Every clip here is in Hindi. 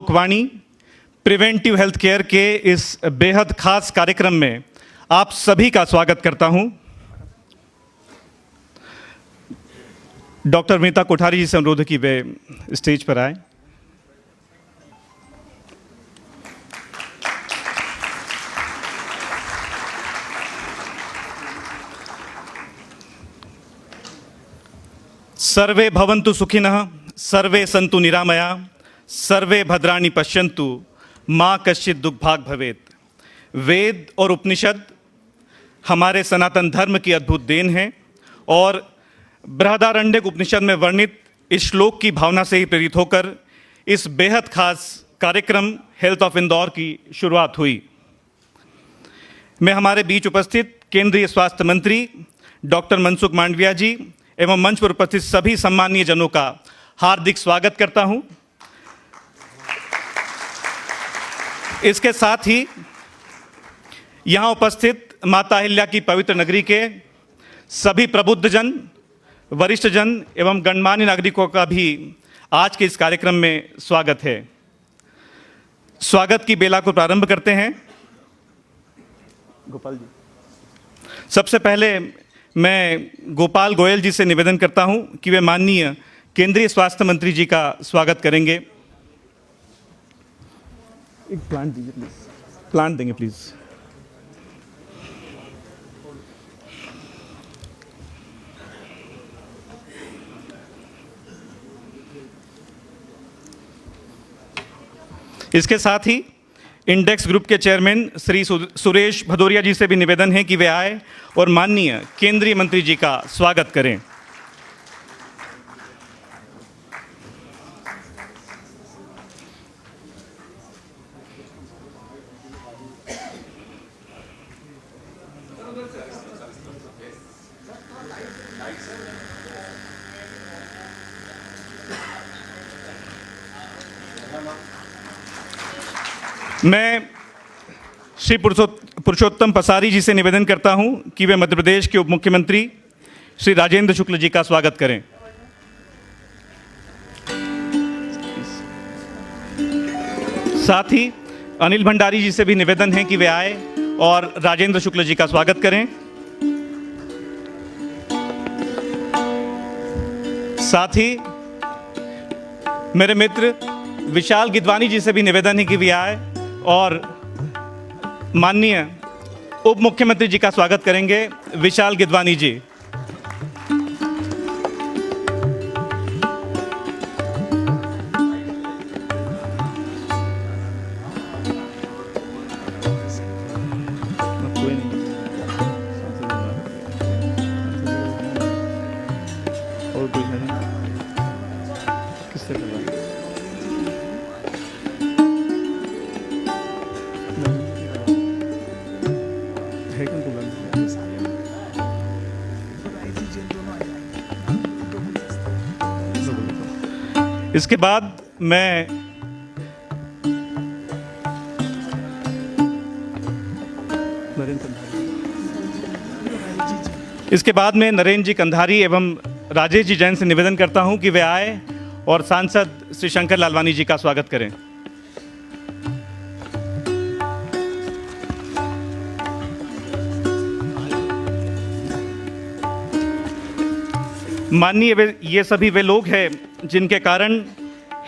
लोकवाणी प्रिवेंटिव हेल्थ केयर के इस बेहद खास कार्यक्रम में आप सभी का स्वागत करता हूं। डॉक्टर मीता कोठारी जी से अनुरोध है कि वे स्टेज पर आए। सर्वे भवन्तु सुखिनः, सर्वे सन्तु निरामया, सर्वे भद्राणि पश्यन्तु, माँ कश्चित् दुःखभाग् भवेत्। वेद और उपनिषद हमारे सनातन धर्म की अद्भुत देन है और बृहदारण्यक उपनिषद में वर्णित इस श्लोक की भावना से ही प्रेरित होकर इस बेहद खास कार्यक्रम हेल्थ ऑफ इंदौर की शुरुआत हुई। मैं हमारे बीच उपस्थित केंद्रीय स्वास्थ्य मंत्री डॉक्टर मनसुख मांडविया जी एवं मंच पर उपस्थित सभी सम्मानीय जनों का हार्दिक स्वागत करता हूं। इसके साथ ही यहाँ उपस्थित माता अहिल्या की पवित्र नगरी के सभी प्रबुद्ध जन, वरिष्ठ जन एवं गणमान्य नागरिकों का भी आज के इस कार्यक्रम में स्वागत है। स्वागत की बेला को प्रारंभ करते हैं। गोपाल जी, सबसे पहले मैं गोपाल गोयल जी से निवेदन करता हूं कि वे माननीय केंद्रीय स्वास्थ्य मंत्री जी का स्वागत करेंगे। एक प्लांट दीजिए प्लीज, प्लांट देंगे प्लीज। इसके साथ ही इंडेक्स ग्रुप के चेयरमैन श्री सुरेश भदौरिया जी से भी निवेदन है कि वे आए और माननीय केंद्रीय मंत्री जी का स्वागत करें। मैं श्री पुरुषोत्तम पसारी जी से निवेदन करता हूं कि वे मध्य प्रदेश के उप मुख्यमंत्री श्री राजेंद्र शुक्ल जी का स्वागत करें। साथ ही अनिल भंडारी जी से भी निवेदन है कि वे आए और राजेंद्र शुक्ल जी का स्वागत करें। साथ ही मेरे मित्र विशाल गिदवानी जी से भी निवेदन है कि वे आए और माननीय उप मुख्यमंत्री जी का स्वागत करेंगे। विशाल गिदवानी जी। इसके बाद मैं नरेंद्र जी कंधारी एवं राजेश जी जैन से निवेदन करता हूं कि वे आए और सांसद श्री शंकर लालवानी जी का स्वागत करें। माननीय ये सभी वे लोग हैं जिनके कारण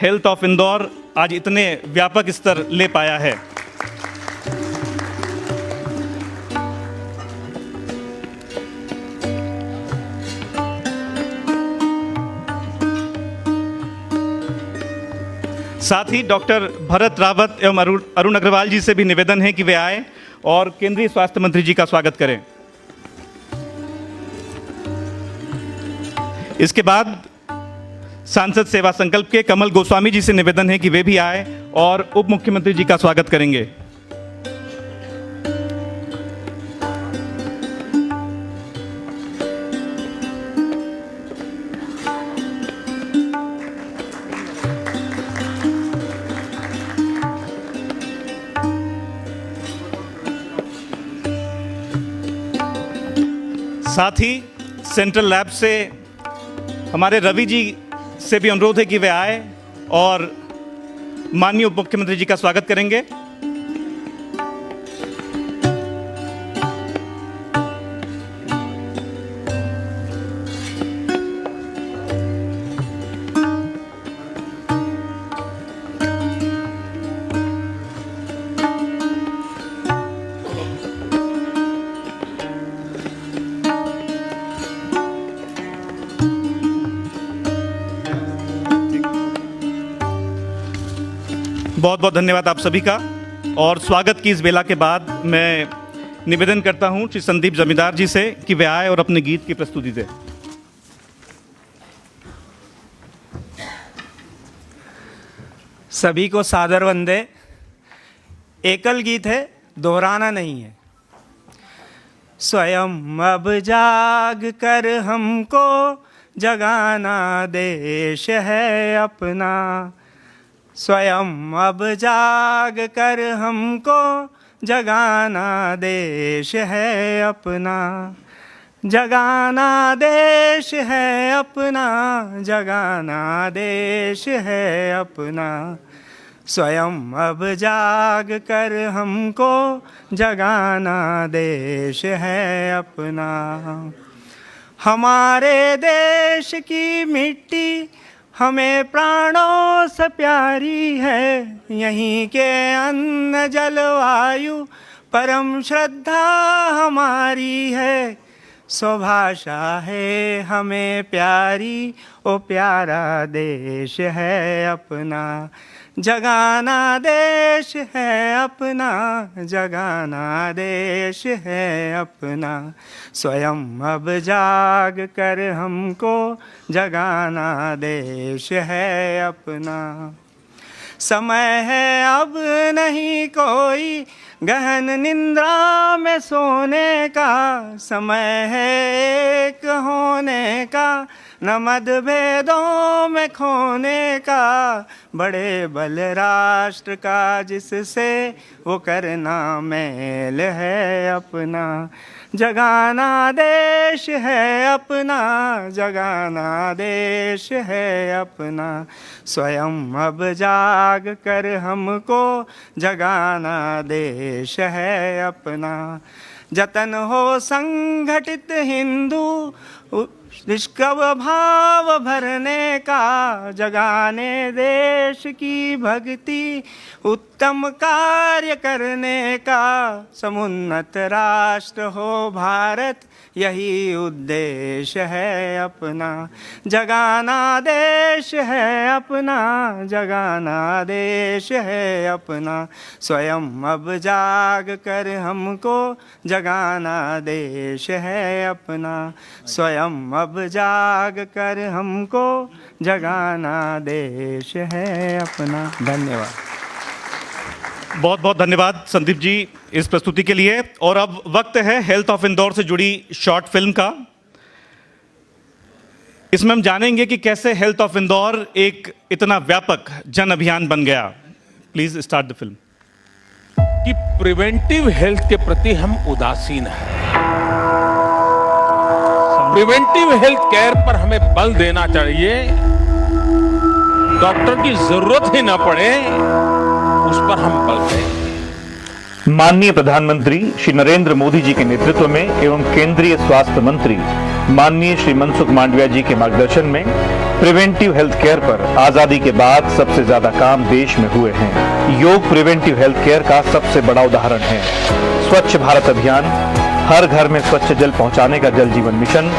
हेल्थ ऑफ इंदौर आज इतने व्यापक स्तर ले पाया है। साथ ही डॉक्टर भरत रावत एवं अरुण अग्रवाल जी से भी निवेदन है कि वे आए और केंद्रीय स्वास्थ्य मंत्री जी का स्वागत करें। इसके बाद सांसद सेवा संकल्प के कमल गोस्वामी जी से निवेदन है कि वे भी आए और उप मुख्यमंत्री जी का स्वागत करेंगे। साथ ही सेंट्रल लैब से हमारे रवि जी से भी अनुरोध है कि वे आए और माननीय उप मुख्यमंत्री जी का स्वागत करेंगे। बहुत बहुत धन्यवाद आप सभी का। और स्वागत की इस बेला के बाद मैं निवेदन करता हूं श्री संदीप जमींदार जी से कि वे आए और अपने गीत की प्रस्तुति दें। सभी को सादर वंदे। एकल गीत है, दोहराना नहीं है। स्वयं अब जाग कर हमको जगाना देश है अपना, स्वयं अब जाग कर हमको जगाना देश है अपना, जगाना देश है अपना, जगाना देश है अपना, स्वयं अब जाग कर हमको जगाना देश है अपना। हमारे देश की मिट्टी हमें प्राणों से प्यारी है, यहीं के अन्न जलवायु परम श्रद्धा हमारी है, स्वभाषा है हमें प्यारी, ओ प्यारा देश है अपना, जगाना देश है अपना, जगाना देश है अपना, स्वयं अब जाग कर हमको जगाना देश है अपना। समय है अब नहीं कोई गहन निंद्रा में सोने का, समय है एक होने का, न मतभेदों में खोने का, बड़े बल राष्ट्र का जिससे वो करना मेल है अपना, जगाना देश है अपना, जगाना देश है अपना, स्वयं अब जाग कर हमको जगाना देश है अपना। जतन हो संगठित हिंदू निष्कव भाव भरने का, जगाने देश की भक्ति उत्तम कार्य करने का, समुन्नत राष्ट्र हो भारत यही उद्देश्य है अपना, जगाना देश है अपना, जगाना देश है अपना, स्वयं अब जाग कर हमको जगाना देश है अपना, स्वयं अब जाग कर हमको जगाना देश है अपना। धन्यवाद। बहुत बहुत धन्यवाद संदीप जी इस प्रस्तुति के लिए। और अब वक्त है हेल्थ ऑफ इंदौर से जुड़ी शॉर्ट फिल्म का। इसमें हम जानेंगे कि कैसे हेल्थ ऑफ इंदौर एक इतना व्यापक जन अभियान बन गया। Please start the film. कि प्रिवेंटिव हेल्थ के प्रति हम उदासीन हैं। प्रिवेंटिव हेल्थ केयर पर हमें बल देना चाहिए। डॉक्टर की जरूरत ही ना पड़े, उस पर हम बल दें। माननीय प्रधानमंत्री श्री नरेंद्र मोदी जी के नेतृत्व में एवं केंद्रीय स्वास्थ्य मंत्री माननीय श्री मनसुख मांडविया जी के मार्गदर्शन में प्रिवेंटिव हेल्थ केयर पर आजादी के बाद सबसे ज्यादा काम देश में हुए हैं। योग प्रिवेंटिव हेल्थ केयर का सबसे बड़ा उदाहरण है। स्वच्छ भारत अभियान, हर घर में स्वच्छ जल पहुंचाने का जल जीवन मिशन,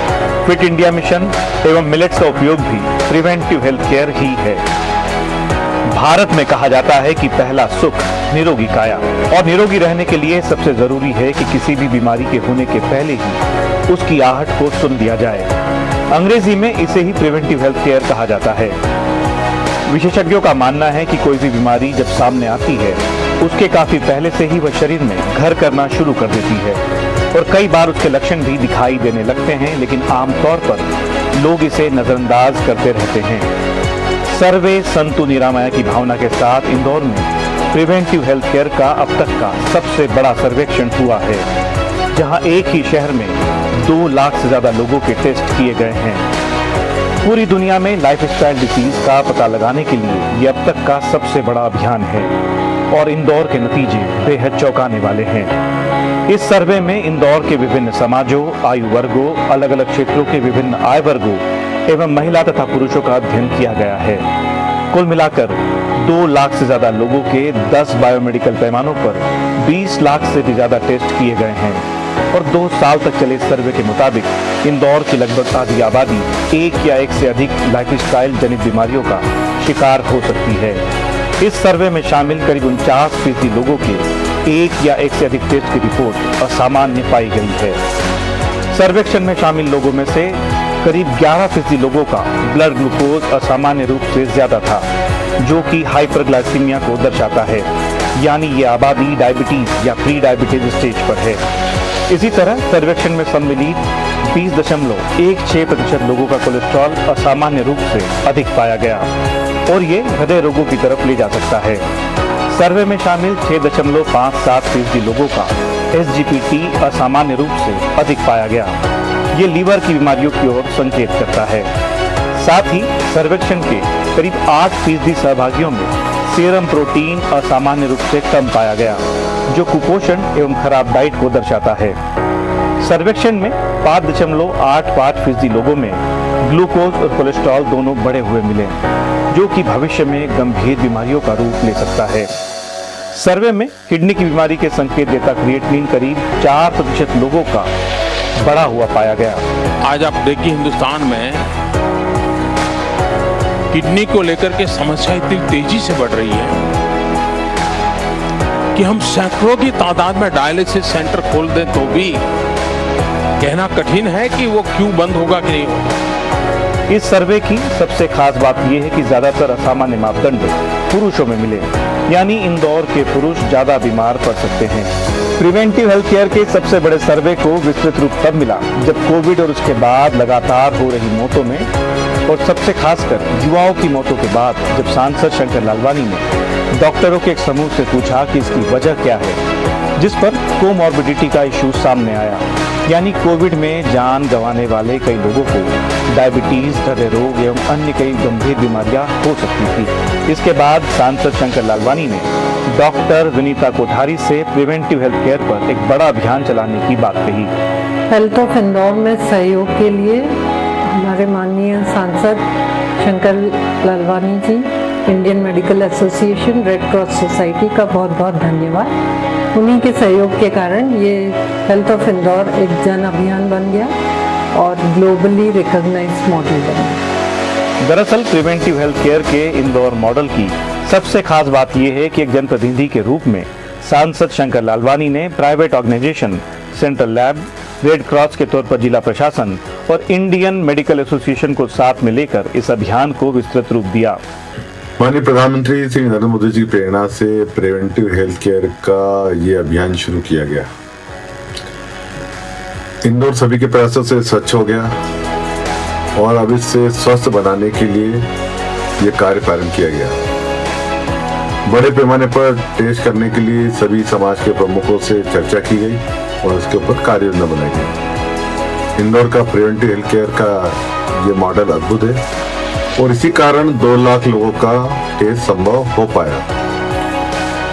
फिट इंडिया मिशन एवं मिलेट्स का उपयोग भी प्रिवेंटिव हेल्थ केयर ही है। भारत में कहा जाता है कि पहला सुख निरोगी काया, और निरोगी रहने के लिए सबसे जरूरी है कि किसी भी बीमारी के होने के पहले ही उसकी आहट को सुन लिया जाए। अंग्रेजी में इसे ही प्रिवेंटिव हेल्थ केयर कहा जाता है। विशेषज्ञों का मानना है कि कोई भी बीमारी जब सामने आती है उसके काफी पहले से ही वह शरीर में घर करना शुरू कर देती है और कई बार उसके लक्षण भी दिखाई देने लगते हैं, लेकिन आमतौर पर लोग इसे नजरअंदाज करते रहते हैं। सर्वे संतु निरामया की भावना के साथ इंदौर में प्रिवेंटिव हेल्थ केयर का अब तक का सबसे बड़ा सर्वेक्षण हुआ है, जहां एक ही शहर में 2 लाख से ज्यादा लोगों के टेस्ट किए गए हैं। पूरी दुनिया में लाइफस्टाइल डिसीज का पता लगाने के लिए ये अब तक का सबसे बड़ा अभियान है और इंदौर के नतीजे बेहद चौंकाने वाले हैं। इस सर्वे में इंदौर के विभिन्न समाजों, आयु वर्गों, अलग अलग क्षेत्रों के विभिन्न आय वर्गों एवं महिला तथा पुरुषों का अध्ययन किया गया है। कुल मिलाकर 2 लाख से ज्यादा लोगों के 10 बायोमेडिकल पैमानों पर 20 लाख से भी ज्यादा टेस्ट किए गए हैं और 2 साल तक चले सर्वे के मुताबिक इंदौर की लगभग आधी आबादी एक या एक से अधिक लाइफस्टाइल जनित बीमारियों का शिकार हो सकती है। इस सर्वे में शामिल करीब 49% लोगों के एक या एक से अधिक टेस्ट की रिपोर्ट असामान्य पाई गई है। सर्वेक्षण में शामिल लोगों में से करीब 11% लोगों का ब्लड ग्लूकोज असामान्य रूप से ज्यादा था, जो कि हाइपरग्लाइसीमिया को दर्शाता है, यानी ये आबादी डायबिटीज या प्री डायबिटीज स्टेज पर है। इसी तरह सर्वेक्षण में सम्मिलित 20.16% लोगों का कोलेस्ट्रॉल असामान्य रूप से अधिक पाया गया और ये हृदय रोगों की तरफ ले जा सकता है। सर्वे में शामिल 6.57% लोगों का SGPT असामान्य रूप से अधिक पाया गया। ये लीवर की बीमारियों की ओर संकेत करता है। साथ ही सर्वेक्षण के करीब 8% सहभागियों में सीरम प्रोटीन असामान्य रूप से कम पाया गया, जो कुपोषण एवं खराब डाइट को दर्शाता है। सर्वेक्षण में 5.85% लोगों में ग्लूकोज और कोलेस्ट्रॉल दोनों बढ़े हुए मिले, जो कि भविष्य में गंभीर बीमारियों का रूप ले सकता है। सर्वे में किडनी की बीमारी के संकेत देता क्रिएटिनिन करीब 4% लोगों का बढ़ा हुआ पाया गया। आज आप देखिए हिंदुस्तान में किडनी को लेकर के समस्या इतनी तेजी से बढ़ रही है कि हम सैकड़ों की तादाद में डायलिसिस सेंटर खोल दें तो भी कहना कठिन है कि वो क्यों बंद होगा कि नहीं होगा। इस सर्वे की सबसे खास बात यह है कि ज्यादातर असामान्य मापदंड पुरुषों में मिले, यानी इंदौर के पुरुष ज्यादा बीमार पड़ सकते हैं। प्रिवेंटिव हेल्थ केयर के सबसे बड़े सर्वे को विस्तृत रूप तब मिला जब कोविड और उसके बाद लगातार हो रही मौतों में और सबसे खासकर युवाओं की मौतों के बाद जब सांसद शंकर लालवानी ने डॉक्टरों के एक समूह से पूछा कि इसकी वजह क्या है, जिस पर कोमॉर्बिडिटी का इशू सामने आया, यानी कोविड में जान गंवाने वाले कई लोगों को डायबिटीज, हृदय रोग एवं अन्य कई गंभीर बीमारियां हो सकती थी। इसके बाद सांसद शंकर लालवानी ने डॉक्टर विनीता कोठारी से प्रिवेंटिव हेल्थ केयर पर एक बड़ा अभियान चलाने की बात कही। हेल्थ ऑफ इंदौर में सहयोग के लिए हमारे माननीय सांसद Shankar Lalwani ji, Indian Medical Association, Red Cross Society का बहुत बहुत धन्यवाद। उन्हीं के सहयोग के कारण ये हेल्थ ऑफ इंदौर एक जन अभियान बन गया और ग्लोबली रिकॉग्नाइज्ड मॉडल बन गया। दरअसल प्रिवेंटिव हेल्थ केयर के इंदौर मॉडल की सबसे खास बात यह है कि एक जनप्रतिनिधि के रूप में सांसद शंकर लालवानी ने private organisation, central lab, red cross के तौर पर जिला प्रशासन और इंडियन मेडिकल एसोसिएशन को साथ में लेकर इस अभियान को विस्तृत रूप दिया। माननीय प्रधानमंत्री श्री नरेंद्र मोदी जी की प्रेरणा से प्रिवेंटिव हेल्थ केयर का ये अभियान शुरू किया गया। इंदौर सभी के प्रयासों से स्वच्छ हो गया और अब इससे स्वस्थ बनाने के लिए ये कार्य प्रारंभ किया गया। बड़े पैमाने पर टेस्ट करने के लिए सभी समाज के प्रमुखों से चर्चा की गई और उसके ऊपर कार्य योजना बनाई गई। इंदौर का प्रिवेंटिव हेल्थ केयर का ये मॉडल अद्भुत है और इसी कारण 2 लाख लोगों का टेस्ट संभव हो पाया।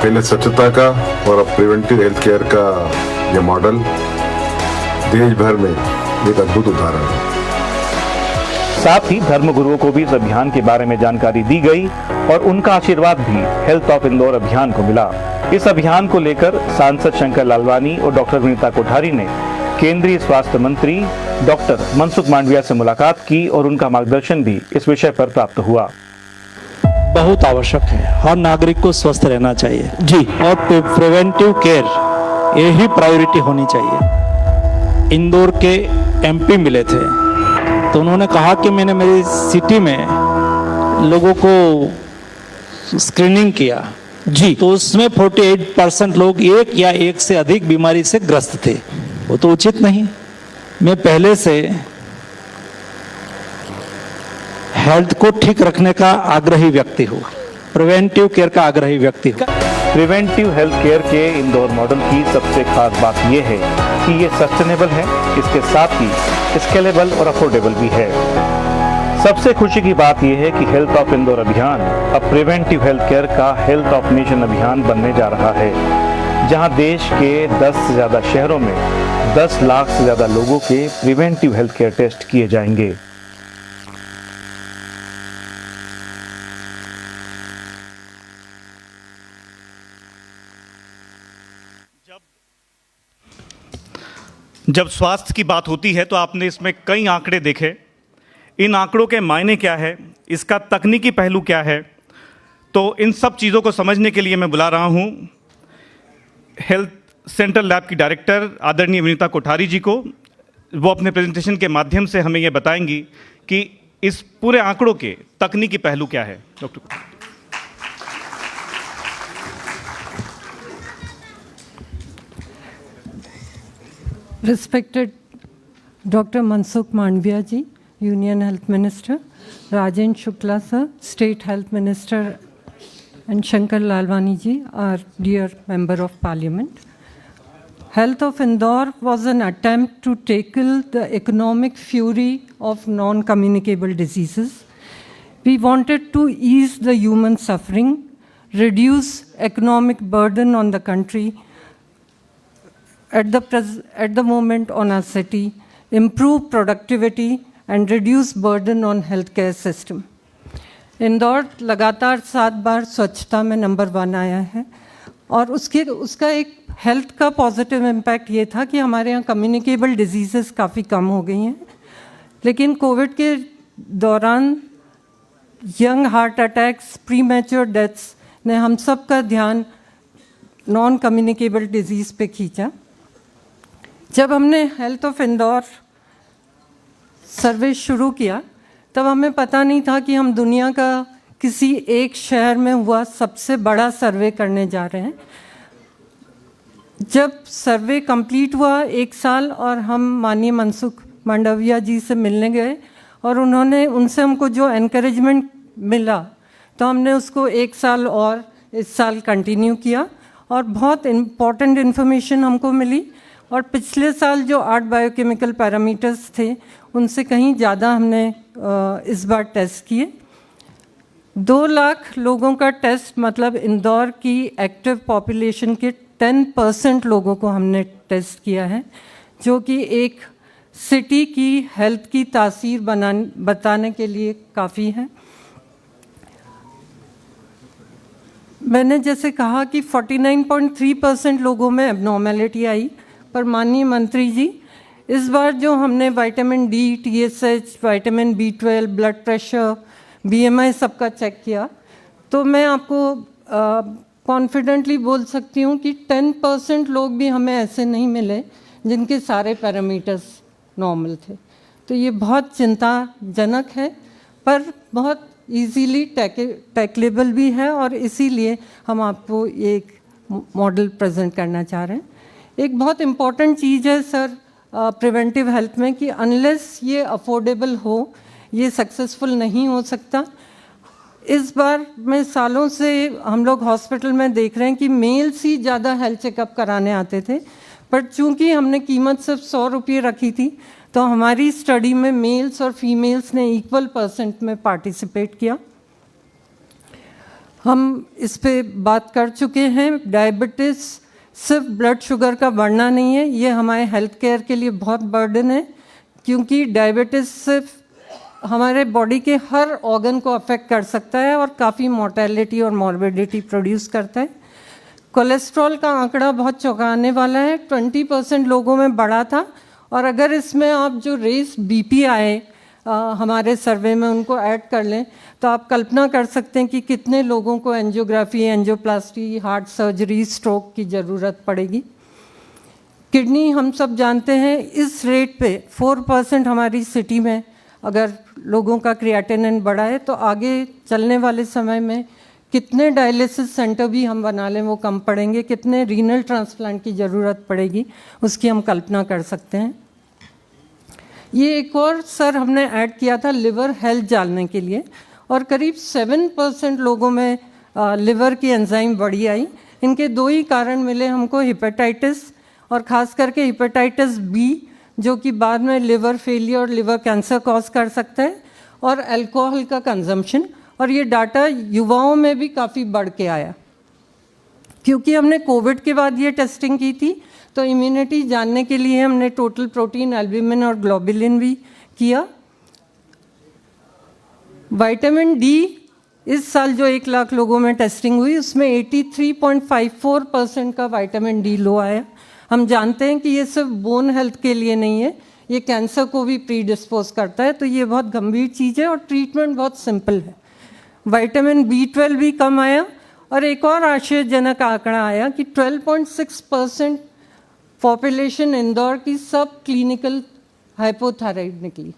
पहले स्वच्छता का और अब प्रिवेंटिव हेल्थ केयर का ये मॉडल देश भर में एक अद्भुत उदाहरण है। साथ ही धर्मगुरुओं को भी इस अभियान के बारे में जानकारी दी गई और उनका आशीर्वाद भी हेल्थ ऑफ इंदौर अभियान को मिला। इस अभियान को लेकर सांसद शंकर लालवानी और डॉक्टर विनीता कोठारी ने केंद्रीय स्वास्थ्य मंत्री डॉक्टर मनसुख मांडविया से मुलाकात की और उनका मार्गदर्शन भी इस विषय पर प्राप्त हुआ। बहुत आवश्यक है, हर नागरिक को स्वस्थ रहना चाहिए जी, और प्रिवेंटिव केयर यही प्रायोरिटी होनी चाहिए। इंदौर के MP मिले थे तो उन्होंने कहा कि मैंने मेरी सिटी में लोगों को स्क्रीनिंग किया जी, तो उसमें 48% लोग एक या एक से अधिक बीमारी से ग्रस्त थे। वो तो उचित नहीं। मैं पहले से हेल्थ को ठीक रखने का आग्रही व्यक्ति हूँ, प्रिवेंटिव केयर का आग्रही व्यक्ति हूँ। प्रिवेंटिव हेल्थ केयर के इंदौर मॉडल की सबसे खास बात यह है कि ये सस्टेनेबल है, इसके साथ ही स्केलेबल और अफोर्डेबल भी है। सबसे खुशी की बात यह है कि हेल्थ ऑफ इंदौर अभियान अब प्रिवेंटिव हेल्थ केयर का हेल्थ ऑफ नेशन अभियान बनने जा रहा है, जहां देश के 10 से ज्यादा शहरों में 10 लाख से ज्यादा लोगों के प्रिवेंटिव हेल्थ केयर टेस्ट किए जाएंगे। जब स्वास्थ्य की बात होती है तो आपने इसमें कई आंकड़े देखे। इन आंकड़ों के मायने क्या है, इसका तकनीकी पहलू क्या है, तो इन सब चीज़ों को समझने के लिए मैं बुला रहा हूं हेल्थ सेंट्रल लैब की डायरेक्टर आदरणीय विनीता कोठारी जी को। वो अपने प्रेजेंटेशन के माध्यम से हमें ये बताएंगी कि इस पूरे आंकड़ों के तकनीकी पहलू क्या है। Doctor Respected Dr. Mansukh Mandviya ji, Union Health Minister, Rajendra Shukla sir, State Health Minister, and Shankar Lalwani ji, our dear Member of Parliament. Health of Indore was an attempt to tackle the economic fury of non-communicable diseases. We wanted to ease the human suffering, reduce economic burden on the country, at the moment on our city, improve productivity and reduce burden on healthcare system. Indore लगातार 7 बार स्वच्छता में नंबर 1 आया है और उसका एक हेल्थ का पॉजिटिव इम्पैक्ट ये था कि हमारे यहाँ कम्युनिकेबल डिजीज़ेस काफ़ी कम हो गई हैं। लेकिन कोविड के दौरान young heart attacks, premature deaths ने हम सब का ध्यान नॉन कम्युनिकेबल डिजीज़ पे खींचा। जब हमने हेल्थ ऑफ इंदौर सर्वे शुरू किया तब हमें पता नहीं था कि हम दुनिया का किसी एक शहर में हुआ सबसे बड़ा सर्वे करने जा रहे हैं। जब सर्वे कंप्लीट हुआ 1 साल और हम माननीय मनसुख मांडविया जी से मिलने गए और उनसे हमको जो एनकरेजमेंट मिला तो हमने उसको 1 साल और इस साल कंटिन्यू किया और बहुत इम्पॉर्टेंट इन्फॉर्मेशन हमको मिली। और पिछले साल जो 8 बायोकेमिकल पैरामीटर्स थे उनसे कहीं ज़्यादा हमने इस बार टेस्ट किए। 2 लाख लोगों का टेस्ट मतलब इंदौर की एक्टिव पॉपुलेशन के 10% लोगों को हमने टेस्ट किया है, जो कि एक सिटी की हेल्थ की तासीर बताने के लिए काफ़ी है। मैंने जैसे कहा कि 49.3% लोगों में एबनॉर्मेलिटी आई, पर माननीय मंत्री जी इस बार जो हमने vitamin D, TSH, vitamin B12, blood pressure, BMI सबका चेक किया तो मैं आपको कॉन्फिडेंटली बोल सकती हूँ कि 10% लोग भी हमें ऐसे नहीं मिले जिनके सारे पैरामीटर्स नॉर्मल थे। तो ये बहुत चिंताजनक है पर बहुत इजीली टैकलेबल भी है और इसीलिए हम आपको एक मॉडल प्रेजेंट करना चाह रहे हैं। एक बहुत इम्पॉर्टेंट चीज़ है सर प्रिवेंटिव हेल्थ में कि अनलेस ये अफोर्डेबल हो ये सक्सेसफुल नहीं हो सकता। इस बार में सालों से हम लोग हॉस्पिटल में देख रहे हैं कि मेल्स ही ज़्यादा हेल्थ चेकअप कराने आते थे, पर चूंकि हमने कीमत सिर्फ 100 रुपये रखी थी तो हमारी स्टडी में मेल्स और फीमेल्स ने इक्वल % में पार्टिसिपेट किया। हम इस पे बात कर चुके हैं। डायबिटीज़ सिर्फ ब्लड शुगर का बढ़ना नहीं है, ये हमारे हेल्थ केयर के लिए बहुत बर्डन है क्योंकि डायबिटीज़ सिर्फ हमारे बॉडी के हर ऑर्गन को अफेक्ट कर सकता है और काफ़ी मोर्टेलिटी और मॉर्बिडिटी प्रोड्यूस करता है। कोलेस्ट्रॉल का आंकड़ा बहुत चौंकाने वाला है, 20% लोगों में बढ़ा था और अगर इसमें आप जो रेस BP आए हमारे सर्वे में उनको ऐड कर लें तो आप कल्पना कर सकते हैं कि कितने लोगों को angiography, angioplasty, heart surgery, stroke की ज़रूरत पड़ेगी। किडनी हम सब जानते हैं इस रेट पे 4% हमारी सिटी में अगर लोगों का क्रिएटिनिन बढ़ा है तो आगे चलने वाले समय में कितने डायलिसिस सेंटर भी हम बना लें वो कम पड़ेंगे, कितने रीनल ट्रांसप्लांट की ज़रूरत पड़ेगी उसकी हम कल्पना कर सकते हैं। ये एक और सर हमने ऐड किया था लिवर हेल्थ जानने के लिए और करीब 7% लोगों में लिवर की एंजाइम बढ़ी आई। इनके 2 ही कारण मिले हमको, हेपेटाइटिस और ख़ास करके हेपेटाइटिस B जो कि बाद में लिवर फेलियर और लिवर कैंसर कॉज कर सकता है, और अल्कोहल का कंजम्पशन, और ये डाटा युवाओं में भी काफ़ी बढ़ के आया। क्योंकि हमने कोविड के बाद ये टेस्टिंग की थी, तो इम्यूनिटी जानने के लिए हमने टोटल प्रोटीन, एल्ब्यूमिन और ग्लोबुलिन भी किया। विटामिन डी इस साल जो 1 लाख लोगों में टेस्टिंग हुई, उसमें 83.54% का विटामिन डी लो आया। हम जानते हैं कि ये सिर्फ बोन हेल्थ के लिए नहीं है, ये कैंसर को भी प्रीडिस्पोज करता है, तो ये बहुत गंभीर चीज़ है और ट्रीटमेंट बहुत सिंपल है। विटामिन B12 भी कम आया, और एक और आश्चर्यजनक आंकड़ा आया कि 12.6% पॉपुलेशन इंदौर की सब क्लिनिकल हाइपोथायराइड निकली।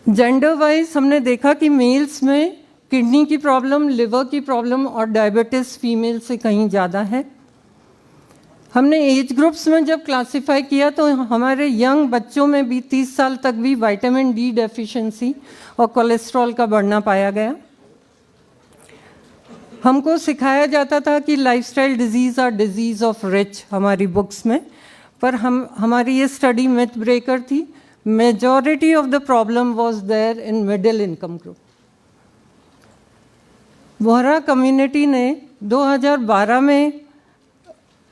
जेंडर वाइज हमने देखा कि मेल्स में किडनी की प्रॉब्लम, लिवर की प्रॉब्लम और डायबिटीज़ फीमेल से कहीं ज़्यादा है। हमने एज ग्रुप्स में जब क्लासिफाई किया तो हमारे यंग बच्चों में भी 30 साल तक भी विटामिन डी डेफिशिएंसी और कोलेस्ट्रॉल का बढ़ना पाया गया। हमको सिखाया जाता था कि lifestyle diseases are diseases of rich हमारी बुक्स में, पर हमारी ये स्टडी मिथ ब्रेकर थी। Majority of the problem was there in middle income group. Bohra community ने 2012 में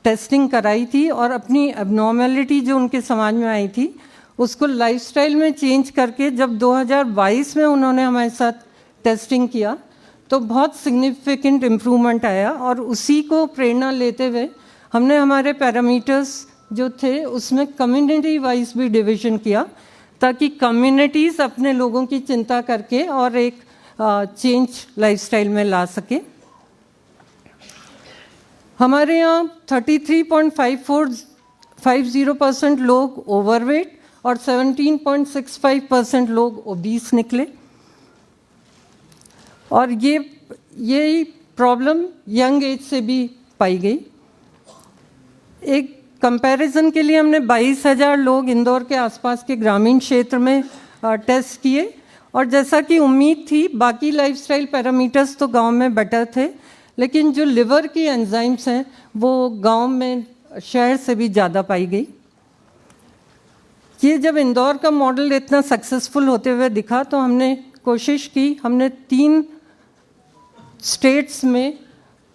टेस्टिंग कराई थी और अपनी एबनॉर्मेलिटी जो उनके समझ में आई थी उसको लाइफस्टाइल में चेंज करके जब 2022 में उन्होंने हमारे साथ टेस्टिंग किया तो बहुत सिग्निफिकेंट इम्प्रूवमेंट आया, और उसी को प्रेरणा लेते हुए हमने हमारे पैरामीटर्स जो थे उसमें कम्युनिटी वाइज भी डिवीज़न किया, ताकि कम्युनिटीज़ अपने लोगों की चिंता करके और एक चेंज लाइफस्टाइल में ला सके। हमारे यहाँ 33.50% लोग ओवरवेट और 17.65% लोग ओबीस निकले, और ये प्रॉब्लम यंग एज से भी पाई गई। एक कंपैरिजन के लिए हमने 22,000 लोग इंदौर के आसपास के ग्रामीण क्षेत्र में टेस्ट किए, और जैसा कि उम्मीद थी बाकी लाइफस्टाइल पैरामीटर्स तो गांव में बेटर थे, लेकिन जो लिवर की एंजाइम्स हैं वो गांव में शहर से भी ज़्यादा पाई गई। ये जब इंदौर का मॉडल इतना सक्सेसफुल होते हुए दिखा तो हमने कोशिश की, हमने 3 स्टेट्स में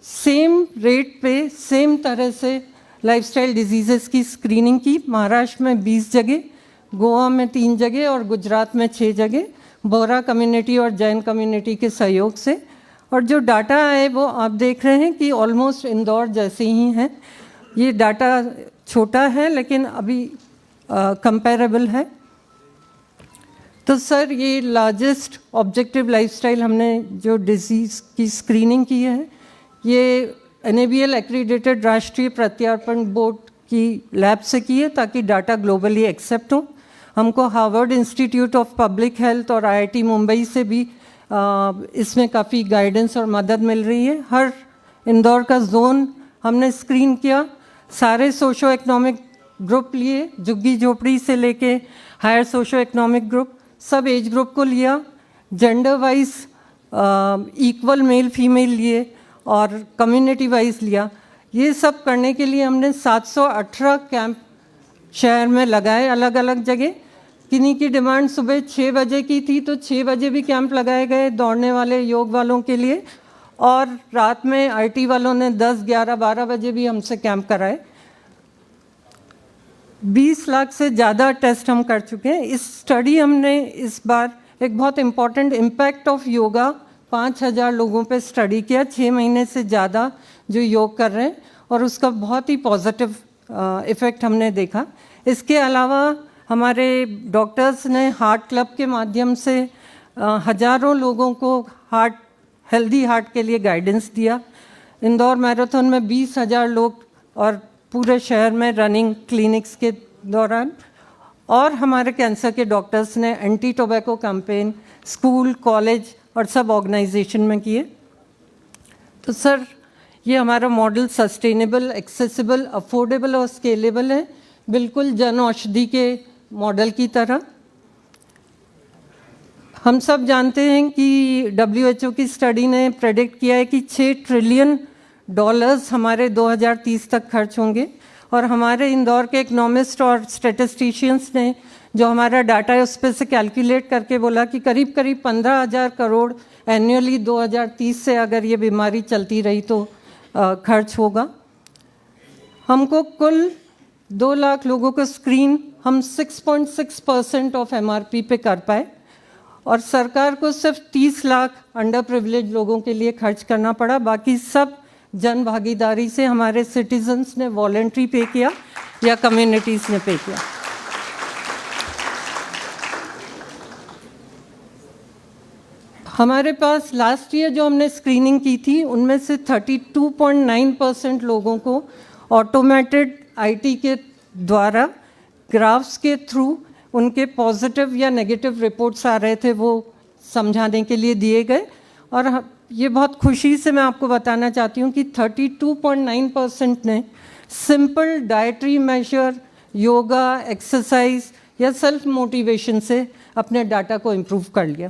सेम रेट पे सेम तरह से लाइफस्टाइल डिजीज़ेस की स्क्रीनिंग की। महाराष्ट्र में 20 जगह, गोवा में 3 जगह और गुजरात में 6 जगह, बोहरा कम्युनिटी और जैन कम्युनिटी के सहयोग से। और जो डाटा है वो आप देख रहे हैं कि ऑलमोस्ट इंदौर जैसे ही हैं। ये डाटा छोटा है लेकिन अभी कंपैरेबल है। तो सर ये लार्जेस्ट ऑब्जेक्टिव लाइफस्टाइल हमने जो डिजीज़ की स्क्रीनिंग की है ये NABL एक्रीडेटेड राष्ट्रीय प्रत्यार्पण बोर्ड की लैब से की है, ताकि डाटा ग्लोबली एक्सेप्ट हो। हमको Harvard institute of public health और IIT मुंबई से भी इसमें काफ़ी गाइडेंस और मदद मिल रही है। हर इंदौर का जोन हमने स्क्रीन किया, सारे सोशो इकोनॉमिक ग्रुप लिए, झुग्गी झोपड़ी से लेके हायर सोशो इकोनॉमिक ग्रुप, सब एज ग्रुप को लिया, gender wise equal male female लिए और कम्युनिटी वाइज लिया। ये सब करने के लिए हमने 718 कैंप शहर में लगाए अलग अलग जगह। किन्हीं की डिमांड सुबह 6 बजे की थी तो 6 बजे भी कैंप लगाए गए दौड़ने वाले योग वालों के लिए, और रात में IT वालों ने 10, 11, 12 बजे भी हमसे कैंप कराए। 20 लाख से ज़्यादा टेस्ट हम कर चुके हैं। इस स्टडी हमने इस बार एक बहुत इम्पॉर्टेंट इम्पैक्ट ऑफ योगा 5,000 लोगों पे स्टडी किया, 6 महीने से ज़्यादा जो योग कर रहे हैं, और उसका बहुत ही पॉजिटिव इफ़ेक्ट हमने देखा। इसके अलावा हमारे डॉक्टर्स ने हार्ट क्लब के माध्यम से हज़ारों लोगों को हेल्दी हार्ट के लिए गाइडेंस दिया। इंदौर मैराथन में 20,000 लोग और पूरे शहर में रनिंग क्लिनिक्स के दौरान, और हमारे कैंसर के डॉक्टर्स ने anti tobacco campaign school, college और सब ऑर्गेनाइजेशन में किए। तो सर ये हमारा मॉडल सस्टेनेबल, एक्सेसिबल, अफोर्डेबल और स्केलेबल है, बिल्कुल जन औषधि के मॉडल की तरह। हम सब जानते हैं कि WHO की स्टडी ने प्रेडिक्ट किया है कि $6 ट्रिलियन हमारे 2030 तक खर्च होंगे, और हमारे इंदौर के इकोनॉमिस्ट और स्टैटिस्टिशियंस ने जो हमारा डाटा है उस पर से कैलकुलेट करके बोला कि करीब करीब 15,000 करोड़ एनुअली 2030 से अगर ये बीमारी चलती रही तो खर्च होगा। हमको कुल 2 लाख लोगों को स्क्रीन हम 6.6% ऑफ MRP पे कर पाए और सरकार को सिर्फ 30 लाख अंडर प्रिविलेज लोगों के लिए खर्च करना पड़ा। बाकी सब जन भागीदारी से हमारे सिटीजन्स ने वॉलेंट्री पे किया या कम्युनिटीज़ ने पे किया। हमारे पास लास्ट ईयर जो हमने स्क्रीनिंग की थी उनमें से 32.9% लोगों को ऑटोमेटेड IT के द्वारा ग्राफ्स के थ्रू उनके पॉजिटिव या नेगेटिव रिपोर्ट्स आ रहे थे वो समझाने के लिए दिए गए। और ये बहुत खुशी से मैं आपको बताना चाहती हूँ कि 32.9% ने simple dietary measure, yoga, exercise या सेल्फ मोटिवेशन से अपने डाटा को इम्प्रूव कर लिया।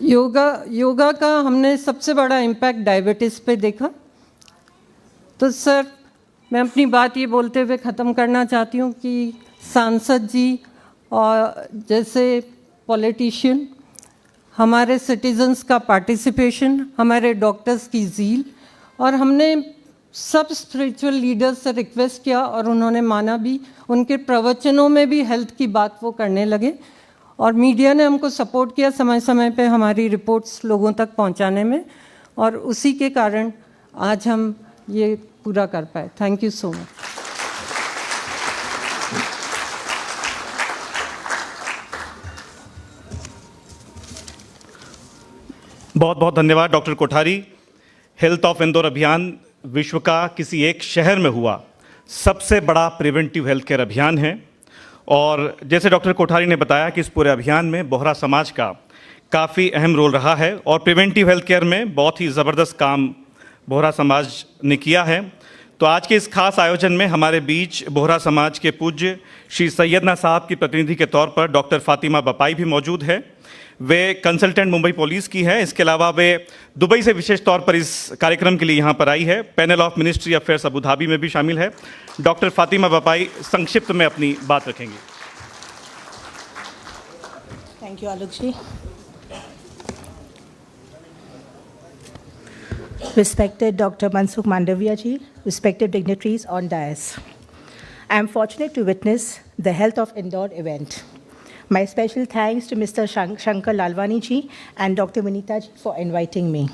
योगा का हमने सबसे बड़ा इम्पैक्ट डायबिटीज़ पे देखा। तो सर मैं अपनी बात ये बोलते हुए ख़त्म करना चाहती हूँ कि सांसद जी और जैसे पॉलिटिशियन, हमारे सिटीजन्स का पार्टिसिपेशन, हमारे डॉक्टर्स की ज़ील और हमने सब स्पिरिचुअल लीडर्स से रिक्वेस्ट किया और उन्होंने माना भी। उनके प्रवचनों में भी हेल्थ की बात वो करने लगे और मीडिया ने हमको सपोर्ट किया समय समय पे हमारी रिपोर्ट्स लोगों तक पहुंचाने में और उसी के कारण आज हम ये पूरा कर पाए। Thank you so much. बहुत बहुत धन्यवाद doctor Kothari. Health of Indore अभियान विश्व का किसी एक शहर में हुआ सबसे बड़ा प्रिवेंटिव हेल्थ केयर अभियान है और जैसे डॉक्टर कोठारी ने बताया कि इस पूरे अभियान में बोहरा समाज का काफ़ी अहम रोल रहा है और प्रिवेंटिव हेल्थ केयर में बहुत ही ज़बरदस्त काम बोहरा समाज ने किया है। तो आज के इस खास आयोजन में हमारे बीच बोहरा समाज के पूज्य श्री सैयदना साहब की प्रतिनिधि के तौर पर डॉक्टर फातिमा बपाई भी मौजूद है। वे कंसल्टेंट मुंबई पुलिस की है। इसके अलावा वे दुबई से विशेष तौर पर इस कार्यक्रम के लिए यहाँ पर आई है। Panel of ministry affairs Abu Dhabi में भी शामिल है। डॉक्टर फातिमा बपाई संक्षिप्त में अपनी बात रखेंगी। Thank you Alok ji. Respected Dr. Mansukh Mandavia ji, respected dignitaries on dais. I am fortunate to witness the Health of Indore event. My special thanks to Mr. Shankar Lalwani ji and Dr. Vinita ji for inviting me.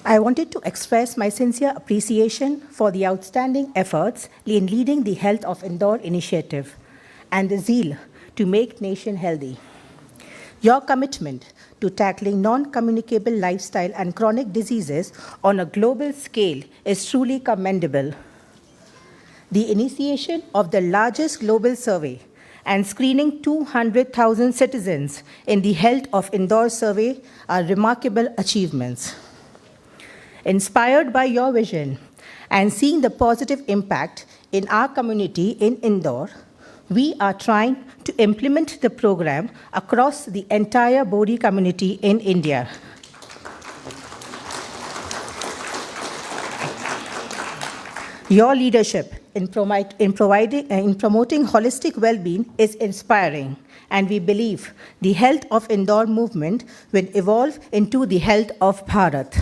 I wanted to express my sincere appreciation for the outstanding efforts in leading the Health of Indore initiative and the zeal to make nation healthy. Your commitment to tackling non-communicable lifestyle and chronic diseases on a global scale is truly commendable. The initiation of the largest global survey and screening 200,000 citizens in the Health of Indore survey are remarkable achievements. Inspired by your vision and seeing the positive impact in our community in Indore, we are trying to implement the program across the entire Bodhi community in India. Your leadership in promoting holistic well-being is inspiring, and we believe the Health of Indore movement will evolve into the Health of Bharat.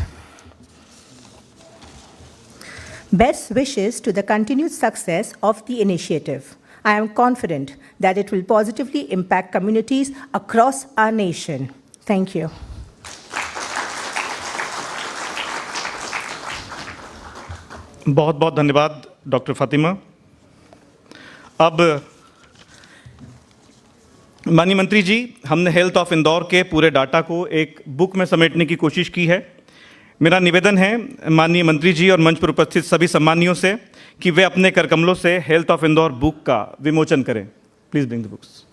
Best wishes to the continued success of the initiative. I am confident that it will positively impact communities across our nation. Thank you. बहुत बहुत धन्यवाद डॉक्टर फातिमा। अब माननीय मंत्री जी, हमने हेल्थ ऑफ इंदौर के पूरे डाटा को एक बुक में समेटने की कोशिश की है। मेरा निवेदन है माननीय मंत्री जी और मंच पर उपस्थित सभी सम्मानियों से कि वे अपने करकमलों से हेल्थ ऑफ इंदौर बुक का विमोचन करें। Please bring the books.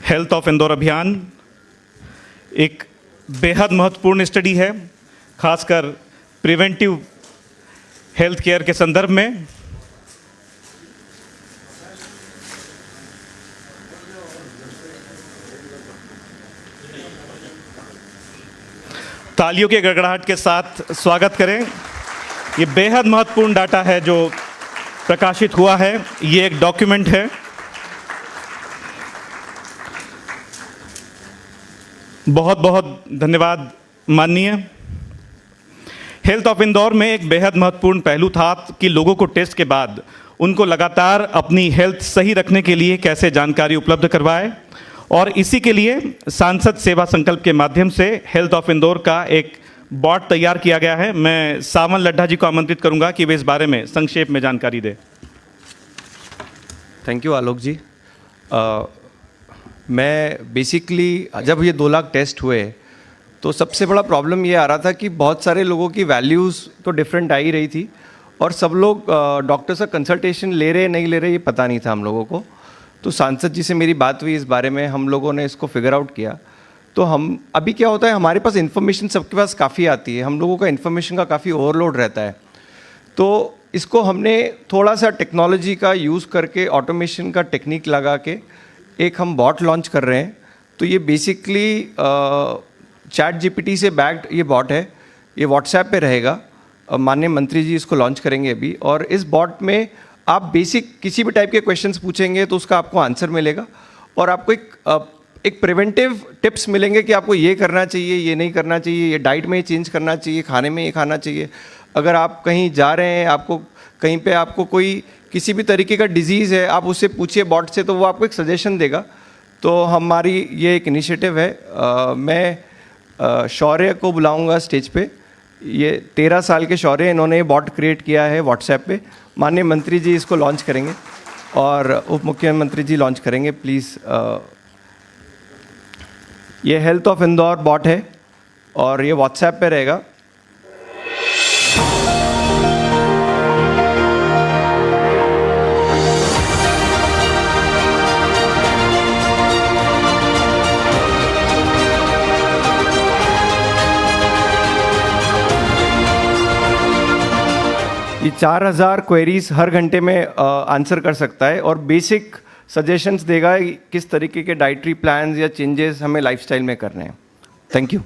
Health of Indore अभियान एक बेहद महत्वपूर्ण स्टडी है, खासकर प्रिवेंटिव हेल्थ केयर के संदर्भ में। तालियों के गड़गड़ाहट के साथ स्वागत करें। ये बेहद महत्वपूर्ण डाटा है जो प्रकाशित हुआ है। ये एक डॉक्यूमेंट है। बहुत बहुत धन्यवाद माननीय। हेल्थ ऑफ इंदौर में एक बेहद महत्वपूर्ण पहलू था कि लोगों को टेस्ट के बाद उनको लगातार अपनी हेल्थ सही रखने के लिए कैसे जानकारी उपलब्ध करवाए, और इसी के लिए सांसद सेवा संकल्प के माध्यम से हेल्थ ऑफ इंदौर का एक बॉट तैयार किया गया है। मैं सावन लड्ढा जी को आमंत्रित करूंगा कि वे इस बारे में संक्षेप में जानकारी दें। थैंक यू आलोक जी। मैं बेसिकली जब ये 2 लाख टेस्ट हुए तो सबसे बड़ा प्रॉब्लम ये आ रहा था कि बहुत सारे लोगों की वैल्यूज़ तो डिफरेंट आ ही रही थी, और सब लोग डॉक्टर से कंसल्टेशन ले रहे नहीं ले रहे ये पता नहीं था हम लोगों को। तो सांसद जी से मेरी बात हुई इस बारे में, हम लोगों ने इसको फिगर आउट किया। तो हम अभी क्या होता है, हमारे पास इन्फॉर्मेशन सबके पास काफ़ी आती है, हम लोगों का इन्फॉर्मेशन का काफ़ी ओवरलोड रहता है। तो इसको हमने थोड़ा सा टेक्नोलॉजी का यूज़ करके, ऑटोमेशन का टेक्निक लगा के एक हम बॉट लॉन्च कर रहे हैं। तो ये बेसिकली चैट जीपीटी से बैक्ड ये बॉट है। ये व्हाट्सएप पे रहेगा। माननीय मंत्री जी इसको लॉन्च करेंगे अभी, और इस बॉट में आप बेसिक किसी भी टाइप के क्वेश्चंस पूछेंगे तो उसका आपको आंसर मिलेगा, और आपको एक प्रिवेंटिव टिप्स मिलेंगे कि आपको ये करना चाहिए, ये नहीं करना चाहिए, ये डाइट में चेंज करना चाहिए, खाने में ये खाना चाहिए। अगर आप कहीं जा रहे हैं, आपको कहीं पे आपको कोई किसी भी तरीके का डिजीज़ है, आप उससे पूछिए बॉट से, तो वो आपको एक सजेशन देगा। तो हमारी ये एक इनिशिएटिव है। मैं शौर्य को बुलाऊंगा स्टेज पे। ये 13 साल के शौर्य, इन्होंने ये बॉट क्रिएट किया है व्हाट्सएप पे। माननीय मंत्री जी इसको लॉन्च करेंगे और उप मुख्यमंत्री जी लॉन्च करेंगे। प्लीज़, ये हेल्थ ऑफ इंदौर बॉट है और ये व्हाट्सएप पे रहेगा। ये 4000 क्वेरीज हर घंटे में आंसर कर सकता है, और बेसिक सजेशंस देगा किस तरीके के डाइटरी प्लान्स या चेंजेस हमें लाइफस्टाइल में करने हैं। Thank you.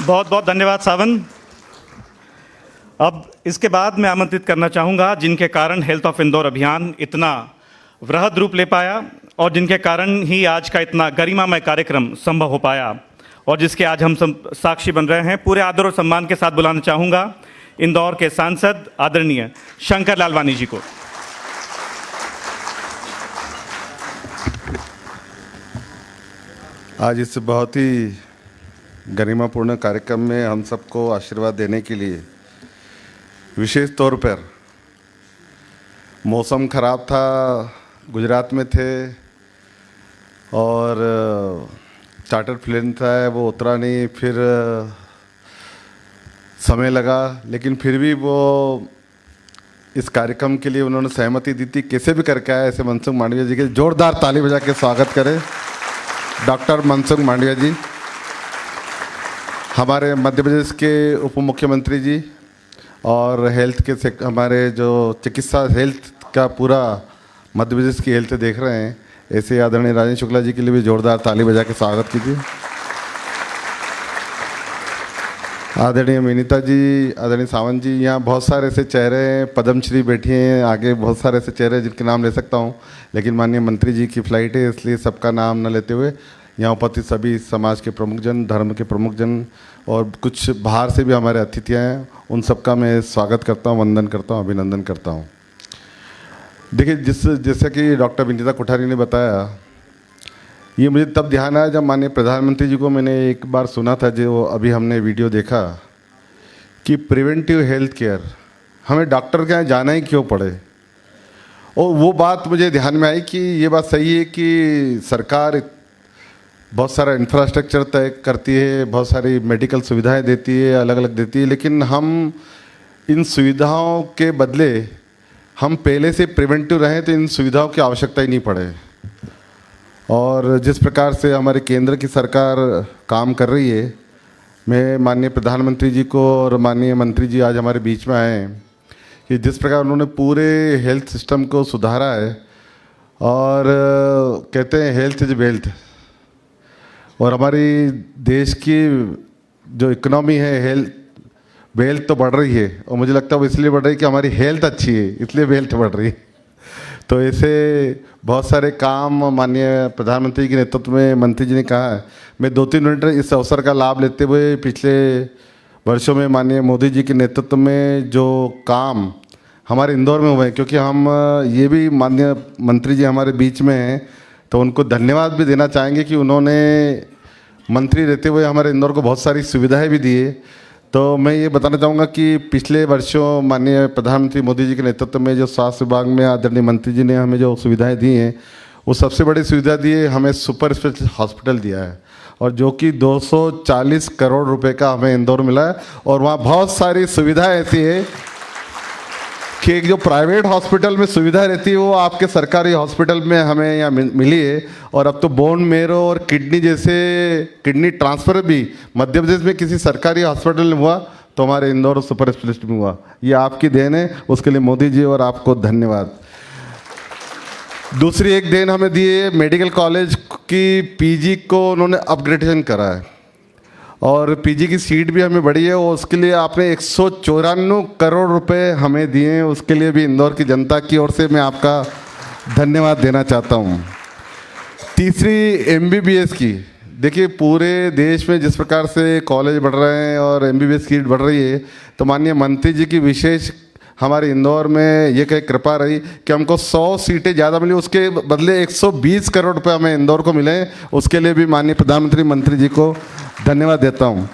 बहुत बहुत धन्यवाद सावन। अब इसके बाद मैं आमंत्रित करना चाहूँगा जिनके कारण हेल्थ ऑफ इंदौर अभियान इतना वृहद रूप ले पाया, और जिनके कारण ही आज का इतना गरिमामय कार्यक्रम संभव हो पाया, और जिसके आज हम सब साक्षी बन रहे हैं। पूरे आदर और सम्मान के साथ बुलाना चाहूँगा इंदौर के सांसद आदरणीय शंकर लालवानी जी को। आज इस बहुत ही गरिमापूर्ण कार्यक्रम में हम सबको आशीर्वाद देने के लिए विशेष तौर पर, मौसम ख़राब था, गुजरात में थे और चार्टर प्लेन था वो उतरा नहीं, फिर समय लगा, लेकिन फिर भी वो इस कार्यक्रम के लिए उन्होंने सहमति दी थी। कैसे भी करके आए। ऐसे मनसुख मांडविया जी के जोरदार ताली बजा के स्वागत करें। डॉक्टर मनसुख मांडविया जी, हमारे मध्य प्रदेश के उप मुख्यमंत्री जी, और हेल्थ के हमारे जो चिकित्सा हेल्थ का पूरा मध्य प्रदेश की हेल्थ देख रहे हैं, ऐसे आदरणीय राजेंद्र शुक्ला जी के लिए भी जोरदार ताली बजा के स्वागत कीजिए। आदरणीय विनीता जी, आदरणीय सावंत जी, यहाँ बहुत सारे ऐसे चेहरे हैं, पद्मश्री बैठी हैं, आगे बहुत सारे ऐसे चेहरे हैं जिनके नाम ले सकता हूँ, लेकिन माननीय मंत्री जी की फ्लाइट है इसलिए सबका नाम न लेते हुए यहाँ उपस्थित सभी समाज के प्रमुख जन, धर्म के प्रमुख जन और कुछ बाहर से भी हमारे अतिथियाँ हैं, उन सबका मैं स्वागत करता हूँ, वंदन करता हूँ, अभिनंदन करता हूँ। देखिए, जैसे कि डॉक्टर विनीता कोठारी ने बताया, ये मुझे तब ध्यान आया जब माननीय प्रधानमंत्री जी को मैंने एक बार सुना था, जो अभी हमने वीडियो देखा, कि प्रिवेंटिव हेल्थ केयर हमें डॉक्टर के यहाँ जाना ही क्यों पड़े। और वो बात मुझे ध्यान में आई कि ये बात सही है कि सरकार बहुत सारा इंफ्रास्ट्रक्चर तय करती है, बहुत सारी मेडिकल सुविधाएं देती है, अलग अलग देती है, लेकिन हम इन सुविधाओं के बदले हम पहले से प्रिवेंटिव रहें तो इन सुविधाओं की आवश्यकता ही नहीं पड़े। और जिस प्रकार से हमारे केंद्र की सरकार काम कर रही है, मैं माननीय प्रधानमंत्री जी को और माननीय मंत्री जी आज हमारे बीच में आए हैं कि जिस प्रकार उन्होंने पूरे हेल्थ सिस्टम को सुधारा है और कहते हैं हेल्थ इज वेल्थ, और हमारी देश की जो इकोनॉमी है वेल्थ तो बढ़ रही है, और मुझे लगता है वो इसलिए बढ़ रही है कि हमारी हेल्थ अच्छी है, इसलिए वेल्थ बढ़ रही है। तो ऐसे बहुत सारे काम माननीय प्रधानमंत्री के नेतृत्व में मंत्री जी ने कहा है। मैं 2-3 मिनट इस अवसर का लाभ लेते हुए पिछले वर्षों में माननीय मोदी जी के नेतृत्व में जो काम हमारे इंदौर में हुए हैं, क्योंकि हम ये भी माननीय मंत्री जी हमारे बीच में हैं तो उनको धन्यवाद भी देना चाहेंगे कि उन्होंने मंत्री रहते हुए हमारे इंदौर को बहुत सारी सुविधाएं भी दी है। तो मैं ये बताना चाहूँगा कि पिछले वर्षों माननीय प्रधानमंत्री मोदी जी के नेतृत्व में जो स्वास्थ्य विभाग में आदरणीय मंत्री जी ने हमें जो सुविधाएं दी हैं, वो सबसे बड़ी सुविधा दी है, हमें सुपर स्पेशलिस्ट हॉस्पिटल दिया है, और जो कि 240 करोड़ रुपए का हमें इंदौर मिला है। और वहाँ बहुत सारी सुविधाएं ऐसी है कि एक जो प्राइवेट हॉस्पिटल में सुविधा रहती है वो आपके सरकारी हॉस्पिटल में हमें यहाँ मिली है। और अब तो बोन मेरो और किडनी जैसे किडनी ट्रांसफ़र भी मध्य प्रदेश में किसी सरकारी हॉस्पिटल में हुआ तो हमारे इंदौर सुपर स्पेशलिस्ट में हुआ। ये आपकी देन है, उसके लिए मोदी जी और आपको धन्यवाद। दूसरी एक देन हमें दी है, मेडिकल कॉलेज की पीजी को उन्होंने अपग्रेडेशन करा है और पीजी की सीट भी हमें बढ़ी है, और उसके लिए आपने 194 करोड़ रुपए हमें दिए हैं। उसके लिए भी इंदौर की जनता की ओर से मैं आपका धन्यवाद देना चाहता हूँ। तीसरी एमबीबीएस की, देखिए पूरे देश में जिस प्रकार से कॉलेज बढ़ रहे हैं और एमबीबीएस सीट बढ़ रही है, तो माननीय मंत्री जी की विशेष हमारे इंदौर में ये कई कृपा रही कि हमको 100 सीटें ज़्यादा मिली, उसके बदले 120 करोड़ रुपए हमें इंदौर को मिले। उसके लिए भी माननीय प्रधानमंत्री मंत्री जी को धन्यवाद देता हूँ।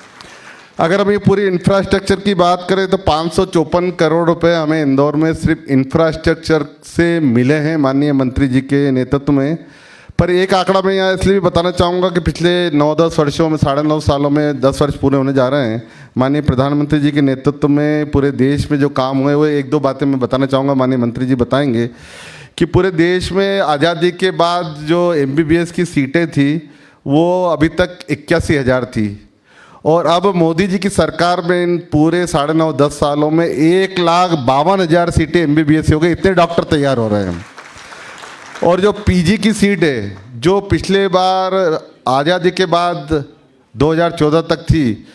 अगर हम ये पूरी इंफ्रास्ट्रक्चर की बात करें तो 554 करोड़ रुपए हमें इंदौर में सिर्फ इंफ्रास्ट्रक्चर से मिले हैं माननीय मंत्री जी के नेतृत्व में। पर एक आंकड़ा मैं यहाँ इसलिए भी बताना चाहूँगा कि पिछले 9-10 वर्षों में, 9.5 सालों में 10 वर्ष पूरे होने जा रहे हैं माननीय प्रधानमंत्री जी के नेतृत्व में पूरे देश में जो काम हुए, वो 1-2 बातें मैं बताना चाहूँगा, माननीय मंत्री जी बताएंगे कि पूरे देश में आज़ादी के बाद जो एमबीबीएस की सीटें थी वो अभी तक 81,000 थी, और अब मोदी जी की सरकार में इन पूरे 9.5-10 सालों में 1,52,000 सीटें एमबीबीएस हो गई। इतने डॉक्टर तैयार हो रहे हैं। और जो पीजी की सीट है, जो पिछले बार आज़ादी के बाद 2014 तक थी,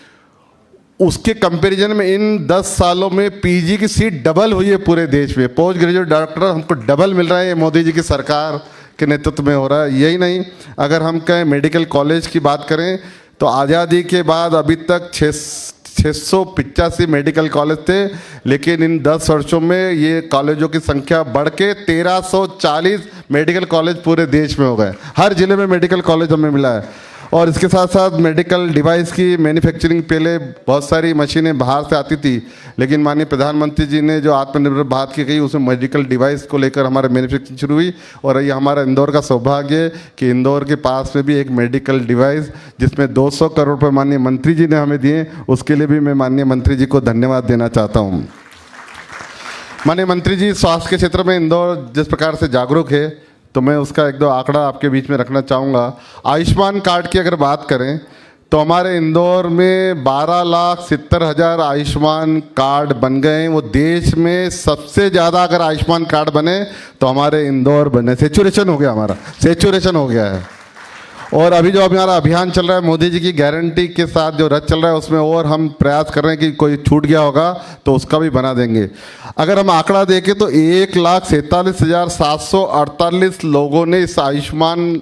उसके कंपैरिजन में इन 10 सालों में पीजी की सीट डबल हुई है पूरे देश में। पोस्ट ग्रेजुएट डॉक्टर हमको डबल मिल रहे हैं, मोदी जी की सरकार के नेतृत्व में हो रहा है। यही नहीं, अगर हम कहें मेडिकल कॉलेज की बात करें तो आज़ादी के बाद अभी तक 685 मेडिकल कॉलेज थे, लेकिन इन 10 वर्षों में ये कॉलेजों की संख्या बढ़ के 1340 मेडिकल कॉलेज पूरे देश में हो गए। हर जिले में मेडिकल कॉलेज हमें मिला है। और इसके साथ साथ मेडिकल डिवाइस की मैन्युफैक्चरिंग, पहले बहुत सारी मशीनें बाहर से आती थी, लेकिन माननीय प्रधानमंत्री जी ने जो आत्मनिर्भर भारत की कही, उसमें मेडिकल डिवाइस को लेकर हमारा मैन्युफैक्चरिंग शुरू हुई। और ये हमारा इंदौर का सौभाग्य है कि इंदौर के पास में भी एक मेडिकल डिवाइस जिसमें 200 करोड़ रुपये माननीय मंत्री जी ने हमें दिए, उसके लिए भी मैं माननीय मंत्री जी को धन्यवाद देना चाहता हूँ। माननीय मंत्री जी, स्वास्थ्य के क्षेत्र में इंदौर जिस प्रकार से जागरूक है, तो मैं उसका 1-2 आंकड़ा आपके बीच में रखना चाहूँगा। आयुष्मान कार्ड की अगर बात करें तो हमारे इंदौर में 12,70,000 आयुष्मान कार्ड बन गए हैं। वो देश में सबसे ज़्यादा अगर आयुष्मान कार्ड बने तो हमारे इंदौर बने। सेचुरेशन हो गया, हमारा सेचुरेशन हो गया है। और अभी जो हमारा अभियान चल रहा है मोदी जी की गारंटी के साथ जो रथ चल रहा है, उसमें और हम प्रयास कर रहे हैं कि कोई छूट गया होगा तो उसका भी बना देंगे। अगर हम आंकड़ा देखें तो 1,47,748 लोगों ने इस आयुष्मान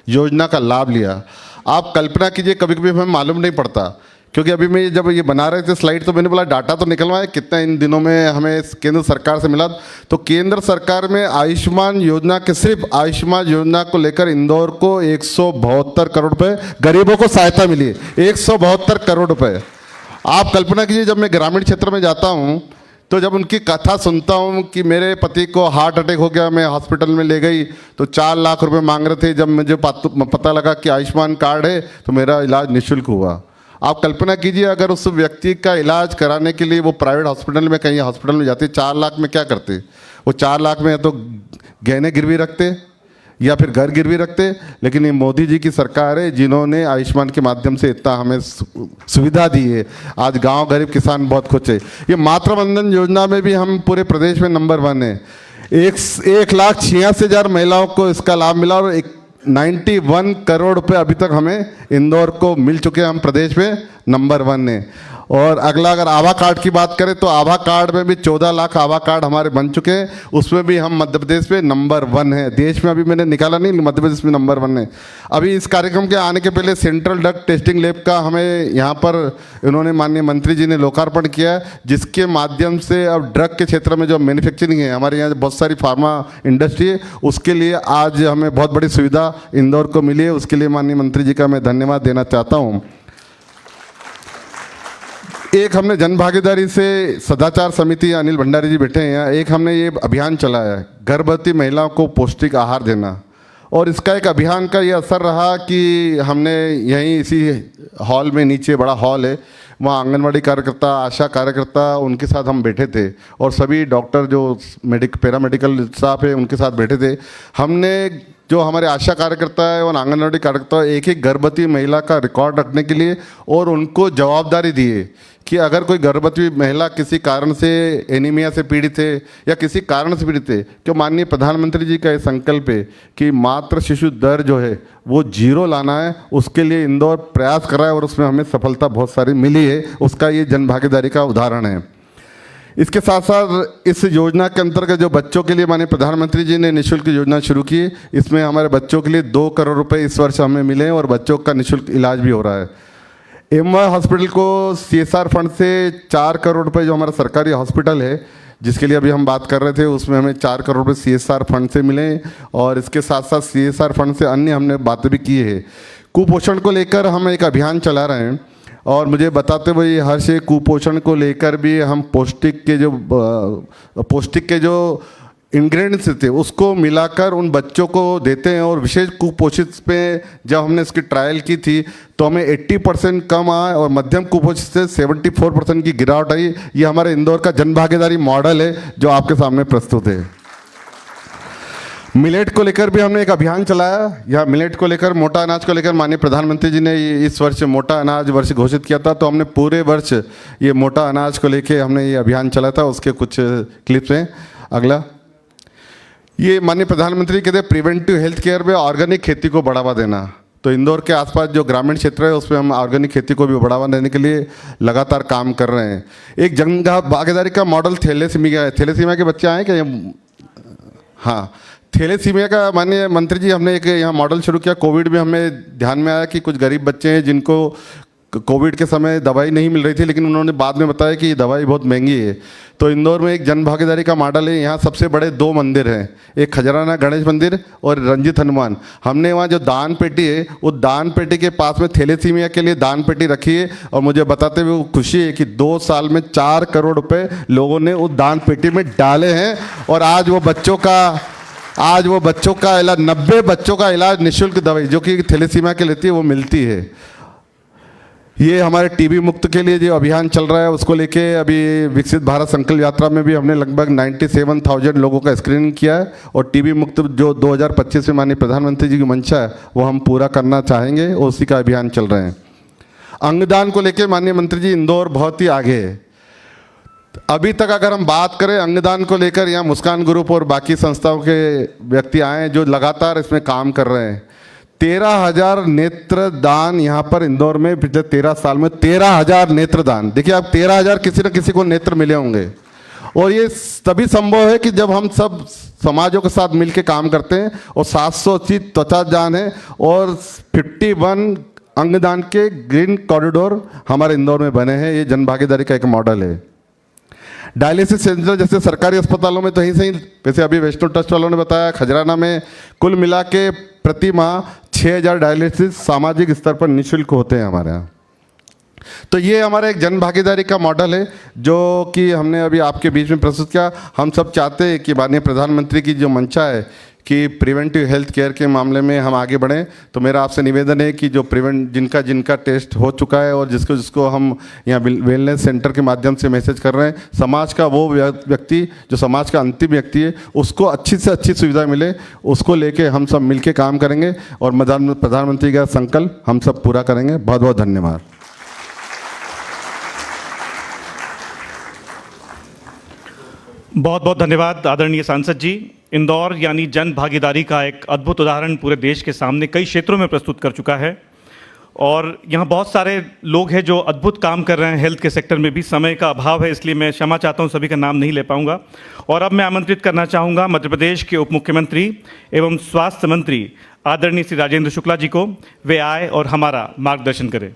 योजना का लाभ लिया। आप कल्पना कीजिए, कभी कभी हमें मालूम नहीं पड़ता, क्योंकि अभी मैं जब ये बना रहे थे स्लाइड तो मैंने बोला डाटा तो निकलवाए कितना इन दिनों में हमें केंद्र सरकार से मिला। तो केंद्र सरकार में आयुष्मान योजना के, सिर्फ आयुष्मान योजना को लेकर इंदौर को 172 करोड़ रुपए गरीबों को सहायता मिली है। 172 करोड़ रुपए। आप कल्पना कीजिए, जब मैं ग्रामीण क्षेत्र में जाता हूँ तो जब उनकी कथा सुनता हूँ कि मेरे पति को हार्ट अटैक हो गया, मैं हॉस्पिटल में ले गई तो 4 लाख रुपए मांग रहे थे। जब मुझे पता लगा कि आयुष्मान कार्ड है तो मेरा इलाज निःशुल्क हुआ। आप कल्पना कीजिए, अगर उस व्यक्ति का इलाज कराने के लिए वो प्राइवेट हॉस्पिटल में, कहीं हॉस्पिटल में जाते, 4 लाख में क्या करते? वो 4 लाख में या तो गहने गिरवी रखते या फिर घर गिरवी रखते, लेकिन ये मोदी जी की सरकार है जिन्होंने आयुष्मान के माध्यम से इतना हमें सुविधा दी है। आज गांव गरीब किसान बहुत खुश है। ये मातृवंदन योजना में भी हम पूरे प्रदेश में नंबर 1 है। 1,86,000 महिलाओं को इसका लाभ मिला और 91 करोड़ रुपए अभी तक हमें इंदौर को मिल चुके हैं। हम प्रदेश में नंबर 1 है। और अगला अगर आभा कार्ड की बात करें तो आभा कार्ड में भी 14 लाख आभा कार्ड हमारे बन चुके हैं, उसमें भी हम मध्य प्रदेश में नंबर 1 है। देश में अभी मैंने निकाला नहीं, मध्य प्रदेश में नंबर 1 है। अभी इस कार्यक्रम के आने के पहले सेंट्रल ड्रग टेस्टिंग लैब का हमें यहाँ पर इन्होंने माननीय मंत्री जी ने लोकार्पण किया, जिसके माध्यम से अब ड्रग के क्षेत्र में जो मैन्युफैक्चरिंग है, हमारे यहाँ बहुत सारी फार्मा इंडस्ट्री है, उसके लिए आज हमें बहुत बड़ी सुविधा इंदौर को मिली है। उसके लिए माननीय मंत्री जी का मैं धन्यवाद देना चाहता हूँ। एक हमने जन भागीदारी से सदाचार समिति अनिल भंडारी जी बैठे हैं यहाँ, एक हमने ये अभियान चलाया है गर्भवती महिलाओं को पौष्टिक आहार देना। और इसका एक अभियान का ये असर रहा कि हमने यहीं इसी हॉल में, नीचे बड़ा हॉल है, वहाँ आंगनवाड़ी कार्यकर्ता, आशा कार्यकर्ता, उनके साथ हम बैठे थे और सभी डॉक्टर जो पैरामेडिकल स्टाफ है उनके साथ बैठे थे। हमने जो हमारे आशा कार्यकर्ता है और आंगनवाड़ी कार्यकर्ता एक गर्भवती महिला का रिकॉर्ड रखने के लिए और उनको जवाबदारी दी है कि अगर कोई गर्भवती महिला किसी कारण से एनीमिया से पीड़ित है या किसी कारण से पीड़ित है, तो माननीय प्रधानमंत्री जी का ये संकल्प है कि मातृ शिशु दर जो है वो 0 लाना है। उसके लिए इंदौर प्रयास कर रहा है और उसमें हमें सफलता बहुत सारी मिली है। उसका ये जन भागीदारी का उदाहरण है। इसके साथ साथ इस योजना के अंतर्गत जो बच्चों के लिए माननीय प्रधानमंत्री जी ने निःशुल्क योजना शुरू की, इसमें हमारे बच्चों के लिए 2 करोड़ रुपए इस वर्ष हमें मिले हैं और बच्चों का निःशुल्क इलाज भी हो रहा है। एमवाय हॉस्पिटल को CSR फंड से 4 करोड़ रुपए, जो हमारा सरकारी हॉस्पिटल है जिसके लिए अभी हम बात कर रहे थे, उसमें हमें 4 करोड़ रुपए CSR फंड से मिले। और इसके साथ साथ CSR फंड से अन्य हमने बातें भी की है। कुपोषण को लेकर हम एक अभियान चला रहे हैं और मुझे बताते हुए हर्ष, कुपोषण को लेकर भी हम पौष्टिक के जो इंग्रेडिएंट्स थे उसको मिलाकर उन बच्चों को देते हैं। और विशेष कुपोषित पे जब हमने इसकी ट्रायल की थी तो हमें 80% कम आया और मध्यम कुपोषित से 74% की गिरावट आई। ये हमारे इंदौर का जन भागीदारी मॉडल है जो आपके सामने प्रस्तुत है। मिलेट को लेकर भी हमने एक अभियान चलाया। यह मिलेट को लेकर, मोटा अनाज को लेकर माननीय प्रधानमंत्री जी ने इस वर्ष मोटा अनाज वर्ष घोषित किया था, तो हमने पूरे वर्ष ये मोटा अनाज को लेकर हमने ये अभियान चलाया था। उसके कुछ क्लिप्स हैं। अगला, ये माननीय प्रधानमंत्री कहते हैं प्रिवेंटिव हेल्थ केयर में ऑर्गेनिक खेती को बढ़ावा देना। तो इंदौर के आसपास जो ग्रामीण क्षेत्र है उसमें हम ऑर्गेनिक खेती को भी बढ़ावा देने के लिए लगातार काम कर रहे हैं। एक जन भागीदारी का मॉडल थैलेसीमिया के बच्चे आए क्या? हाँ, थैलेसीमिया का माननीय मंत्री जी हमने एक यहाँ मॉडल शुरू किया। कोविड में हमें ध्यान में आया कि कुछ गरीब बच्चे हैं जिनको कोविड के समय दवाई नहीं मिल रही थी, लेकिन उन्होंने बाद में बताया कि ये दवाई बहुत महंगी है। तो इंदौर में एक जन भागीदारी का मॉडल है। यहाँ सबसे बड़े 2 मंदिर हैं, एक खजराना गणेश मंदिर और रंजित हनुमान। हमने वहाँ जो दान पेटी है, वो दान पेटी के पास में थैलेसीमिया के लिए दान पेटी रखी है। और मुझे बताते हुए खुशी है कि 2 साल में 4 करोड़ रुपए लोगों ने उस दान पेटी में डाले हैं। और आज वो बच्चों का इलाज, 90 बच्चों का इलाज निःशुल्क दवाई जो कि थैलेसीमिया के लेती है वो मिलती है। ये हमारे टीबी मुक्त के लिए जो अभियान चल रहा है उसको लेके अभी विकसित भारत संकल्प यात्रा में भी हमने लगभग 97,000 लोगों का स्क्रीनिंग किया है। और टीबी मुक्त जो 2025 में माननीय प्रधानमंत्री जी की मंशा है वो हम पूरा करना चाहेंगे और उसी का अभियान चल रहे हैं। अंगदान को लेके माननीय मंत्री जी इंदौर बहुत ही आगे है। अभी तक अगर हम बात करें अंगदान को लेकर, यहाँ मुस्कान ग्रुप और बाकी संस्थाओं के व्यक्ति आए हैं जो लगातार इसमें काम कर रहे हैं। 13,000 नेत्र दान यहाँ पर इंदौर में पिछले 13 साल में 13,000 नेत्र दान। देखिए आप 13,000 किसी न किसी को नेत्र मिले होंगे। और ये तभी संभव है कि जब हम सब समाजों के साथ मिलकर काम करते हैं। और 780 त्वचा दान है और 51 अंगदान के ग्रीन कॉरिडोर हमारे इंदौर में बने हैं। ये जन भागीदारी का एक मॉडल है। डायलिसिस सेंटर जैसे सरकारी अस्पतालों में तो ही सही, वैसे अभी वैष्णो ट्रस्ट वालों ने बताया खजराना में कुल मिला के प्रति माह 6,000 डायलिसिस सामाजिक स्तर पर निःशुल्क होते हैं हमारे यहाँ। तो ये हमारा एक जन भागीदारी का मॉडल है जो कि हमने अभी आपके बीच में प्रस्तुत किया। हम सब चाहते हैं कि माननीय प्रधानमंत्री की जो मंशा है कि प्रिवेंटिव हेल्थ केयर के मामले में हम आगे बढ़ें। तो मेरा आपसे निवेदन है कि जो जिनका टेस्ट हो चुका है और जिसको हम यहाँ वेलनेस सेंटर के माध्यम से मैसेज कर रहे हैं, समाज का वो व्यक्ति जो समाज का अंतिम व्यक्ति है उसको अच्छी से अच्छी सुविधा मिले, उसको लेके हम सब मिलके काम करेंगे और प्रधानमंत्री का संकल्प हम सब पूरा करेंगे। बहुत बहुत धन्यवाद। बहुत बहुत धन्यवाद आदरणीय सांसद जी। इंदौर यानी जन भागीदारी का एक अद्भुत उदाहरण पूरे देश के सामने कई क्षेत्रों में प्रस्तुत कर चुका है और यहाँ बहुत सारे लोग हैं जो अद्भुत काम कर रहे हैं हेल्थ के सेक्टर में भी। समय का अभाव है इसलिए मैं क्षमा चाहता हूँ, सभी का नाम नहीं ले पाऊंगा। और अब मैं आमंत्रित करना चाहूँगा मध्य प्रदेश के उप मुख्यमंत्री एवं स्वास्थ्य मंत्री आदरणीय श्री राजेंद्र शुक्ला जी को। वे आए और हमारा मार्गदर्शन करें।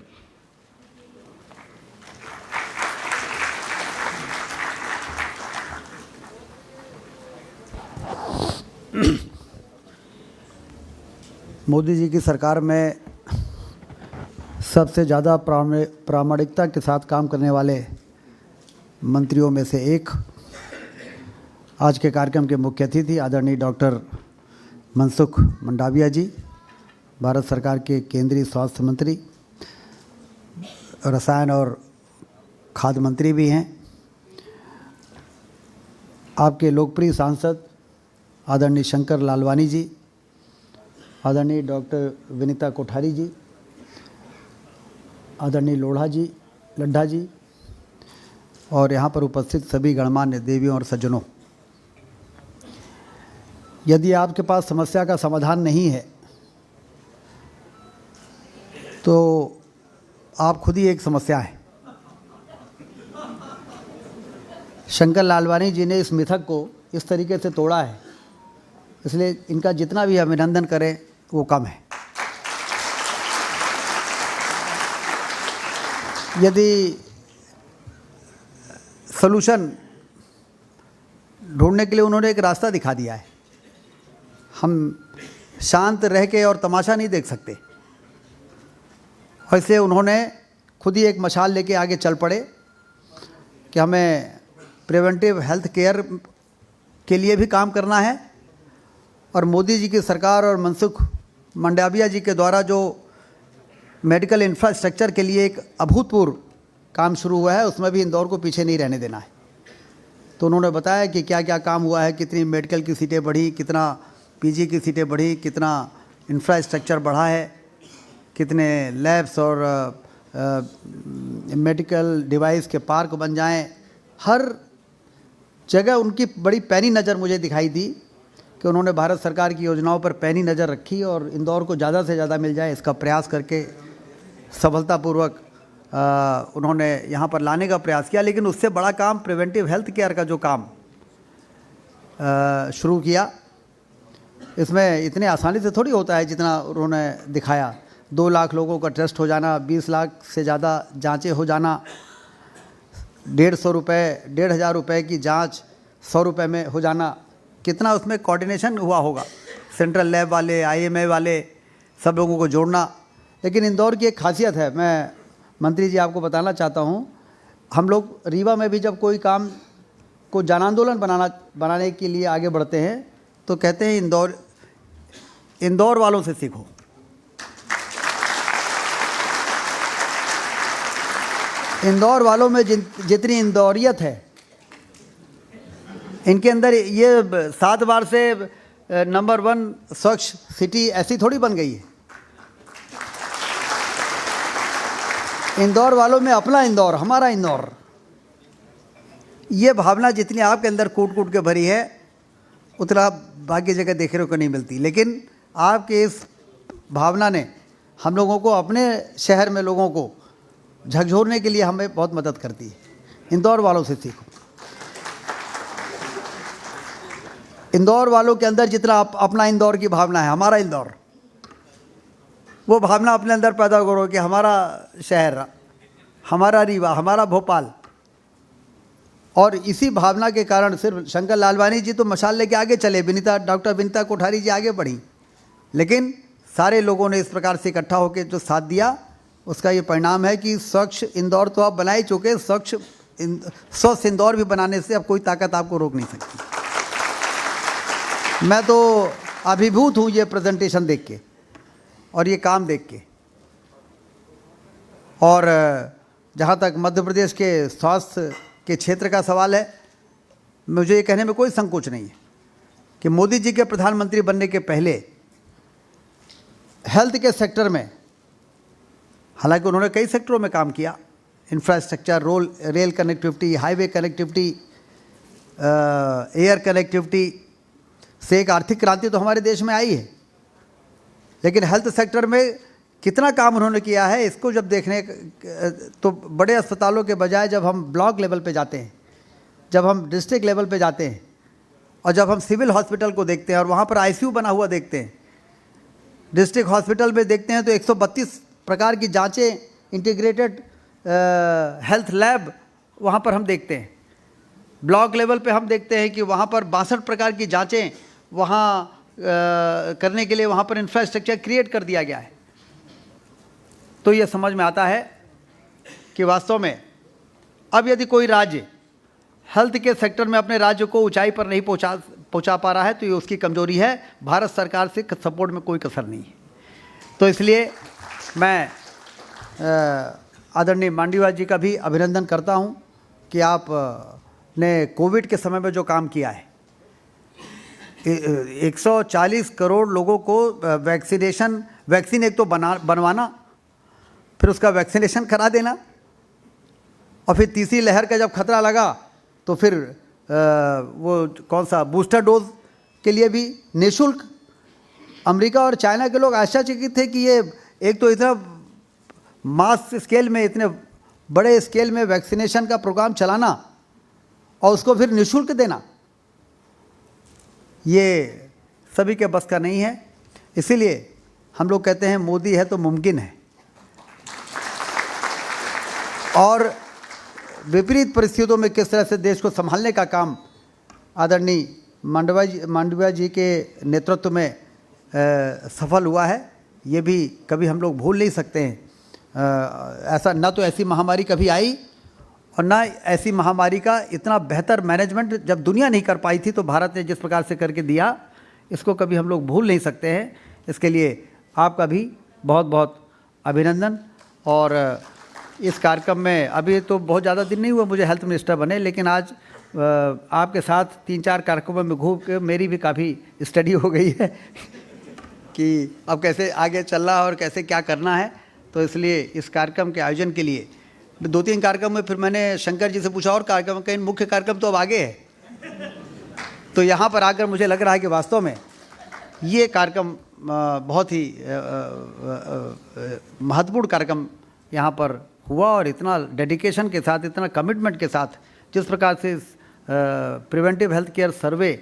मोदी जी की सरकार में सबसे ज़्यादा प्रामाणिकता के साथ काम करने वाले मंत्रियों में से एक आज के कार्यक्रम के मुख्य अतिथि आदरणीय डॉक्टर मनसुख मंडाविया जी, भारत सरकार के केंद्रीय स्वास्थ्य मंत्री, रसायन और खाद्य मंत्री भी हैं। आपके लोकप्रिय सांसद आदरणीय शंकर लालवानी जी, आदरणीय डॉक्टर विनीता कोठारी जी, आदरणीय लड्ढा जी और यहाँ पर उपस्थित सभी गणमान्य देवियों और सज्जनों, यदि आपके पास समस्या का समाधान नहीं है तो आप खुद ही एक समस्या है। शंकर लालवानी जी ने इस मिथक को इस तरीके से तोड़ा है, इसलिए इनका जितना भी अभिनंदन करें वो कम है। यदि सॉल्यूशन ढूंढने के लिए उन्होंने एक रास्ता दिखा दिया है, हम शांत रह के और तमाशा नहीं देख सकते। वैसे उन्होंने खुद ही एक मशाल लेके आगे चल पड़े कि हमें प्रिवेंटिव हेल्थ केयर के लिए भी काम करना है और मोदी जी की सरकार और मनसुख मंडाविया जी के द्वारा जो मेडिकल इंफ्रास्ट्रक्चर के लिए एक अभूतपूर्व काम शुरू हुआ है उसमें भी इंदौर को पीछे नहीं रहने देना है। तो उन्होंने बताया कि क्या क्या काम हुआ है, कितनी मेडिकल की सीटें बढ़ी, कितना पीजी की सीटें बढ़ी, कितना इंफ्रास्ट्रक्चर बढ़ा है, कितने लैब्स और मेडिकल डिवाइस के पार्क बन जाएं। हर जगह उनकी बड़ी पैनी नज़र मुझे दिखाई दी कि उन्होंने भारत सरकार की योजनाओं पर पैनी नज़र रखी और इंदौर को ज़्यादा से ज़्यादा मिल जाए इसका प्रयास करके सफलतापूर्वक उन्होंने यहाँ पर लाने का प्रयास किया। लेकिन उससे बड़ा काम प्रिवेंटिव हेल्थ केयर का जो काम शुरू किया, इसमें इतने आसानी से थोड़ी होता है जितना उन्होंने दिखाया। 2 लाख लोगों का टेस्ट हो जाना, 20 लाख से ज़्यादा जांचें हो जाना, 1,500 रुपये की जांच 100 रुपये में हो जाना, कितना उसमें कोऑर्डिनेशन हुआ होगा, सेंट्रल लैब वाले, IMA वाले, सब लोगों को जोड़ना। लेकिन इंदौर की एक खासियत है, मैं मंत्री जी आपको बताना चाहता हूँ, हम लोग रीवा में भी जब कोई काम को जन आंदोलन बनाने के लिए आगे बढ़ते हैं तो कहते हैं इंदौर वालों से सीखो। इंदौर वालों में जितनी इंदौरियत है, इनके अंदर ये 7 बार से नंबर 1 स्वच्छ सिटी ऐसी थोड़ी बन गई है। इंदौर वालों में अपना इंदौर, हमारा इंदौर, ये भावना जितनी आपके अंदर कूट कूट के भरी है उतना बाकी जगह देखने को नहीं मिलती। लेकिन आपके इस भावना ने हम लोगों को, अपने शहर में लोगों को झकझोरने के लिए हमें बहुत मदद करती है। इंदौर वालों से सीखो। इंदौर वालों के अंदर जितना अपना इंदौर की भावना है, हमारा इंदौर, वो भावना अपने अंदर पैदा करो कि हमारा शहर, हमारा रीवा, हमारा भोपाल। और इसी भावना के कारण सिर्फ शंकर लालवानी जी तो मशाल लेके आगे चले, डॉक्टर विनीता कोठारी जी आगे बढ़ी, लेकिन सारे लोगों ने इस प्रकार से इकट्ठा होकर जो साथ दिया, उसका ये परिणाम है कि स्वच्छ इंदौर तो आप बना ही चुके, स्वस्थ इंदौर भी बनाने से अब कोई ताकत आपको रोक नहीं सकती। मैं तो अभिभूत हूँ ये प्रेजेंटेशन देख के और ये काम देख के। और जहाँ तक मध्य प्रदेश के स्वास्थ्य के क्षेत्र का सवाल है, मुझे ये कहने में कोई संकोच नहीं है कि मोदी जी के प्रधानमंत्री बनने के पहले हेल्थ के सेक्टर में, हालांकि उन्होंने कई सेक्टरों में काम किया, infrastructure, rail connectivity, highway connectivity, air connectivity से एक आर्थिक क्रांति तो हमारे देश में आई है, लेकिन हेल्थ सेक्टर में कितना काम उन्होंने किया है इसको जब देखने तो बड़े अस्पतालों के बजाय जब हम ब्लॉक लेवल पे जाते हैं, जब हम डिस्ट्रिक्ट लेवल पे जाते हैं और जब हम सिविल हॉस्पिटल को देखते हैं और वहाँ पर आईसीयू बना हुआ देखते हैं, डिस्ट्रिक्ट हॉस्पिटल में देखते हैं तो 132 प्रकार की जांचें, इंटीग्रेटेड हेल्थ लैब वहाँ पर हम देखते हैं। ब्लॉक लेवल पे हम देखते हैं कि वहाँ पर 62 प्रकार की जांचें वहाँ करने के लिए वहाँ पर इंफ्रास्ट्रक्चर क्रिएट कर दिया गया है। तो ये समझ में आता है कि वास्तव में अब यदि कोई राज्य हेल्थ के सेक्टर में अपने राज्य को ऊंचाई पर नहीं पहुंचा पा रहा है तो ये उसकी कमजोरी है। भारत सरकार से सपोर्ट में कोई कसर नहीं है। तो इसलिए मैं आदरणीय मांडविया जी का भी अभिनंदन करता हूं कि आप ने कोविड के समय में जो काम किया है, 140 करोड़ लोगों को वैक्सीन एक तो बनवाना, फिर उसका वैक्सीनेशन करा देना, और फिर तीसरी लहर का जब खतरा लगा तो फिर वो कौन सा बूस्टर डोज के लिए भी निःशुल्क। अमेरिका और चाइना के लोग आश्चर्यचकित थे कि ये एक तो इतना मास स्केल में, इतने बड़े स्केल में वैक्सीनेशन का प्रोग्राम चलाना और उसको फिर निःशुल्क देना, ये सभी के बस का नहीं है। इसीलिए हम लोग कहते हैं मोदी है तो मुमकिन है। और विपरीत परिस्थितियों में किस तरह से देश को संभालने का काम आदरणीय मांडविया जी के नेतृत्व में सफल हुआ है, ये भी कभी हम लोग भूल नहीं सकते हैं। ऐसा ना तो ऐसी महामारी कभी आई और ना ऐसी महामारी का इतना बेहतर मैनेजमेंट जब दुनिया नहीं कर पाई थी तो भारत ने जिस प्रकार से करके दिया, इसको कभी हम लोग भूल नहीं सकते हैं। इसके लिए आपका भी बहुत बहुत अभिनंदन। और इस कार्यक्रम में अभी तो बहुत ज़्यादा दिन नहीं हुआ मुझे हेल्थ मिनिस्टर बने, लेकिन आज आपके साथ 3-4 कार्यक्रमों में घूम के मेरी भी काफ़ी स्टडी हो गई है कि अब कैसे आगे चल रहा है और कैसे क्या करना है। तो इसलिए इस कार्यक्रम के आयोजन के लिए 2-3 कार्यक्रम में फिर मैंने शंकर जी से पूछा और कार्यक्रम कहीं मुख्य कार्यक्रम तो अब आगे है। तो यहाँ पर आकर मुझे लग रहा है कि वास्तव में ये कार्यक्रम बहुत ही महत्वपूर्ण कार्यक्रम यहाँ पर हुआ और इतना डेडिकेशन के साथ, इतना कमिटमेंट के साथ जिस प्रकार से प्रिवेंटिव हेल्थ केयर सर्वे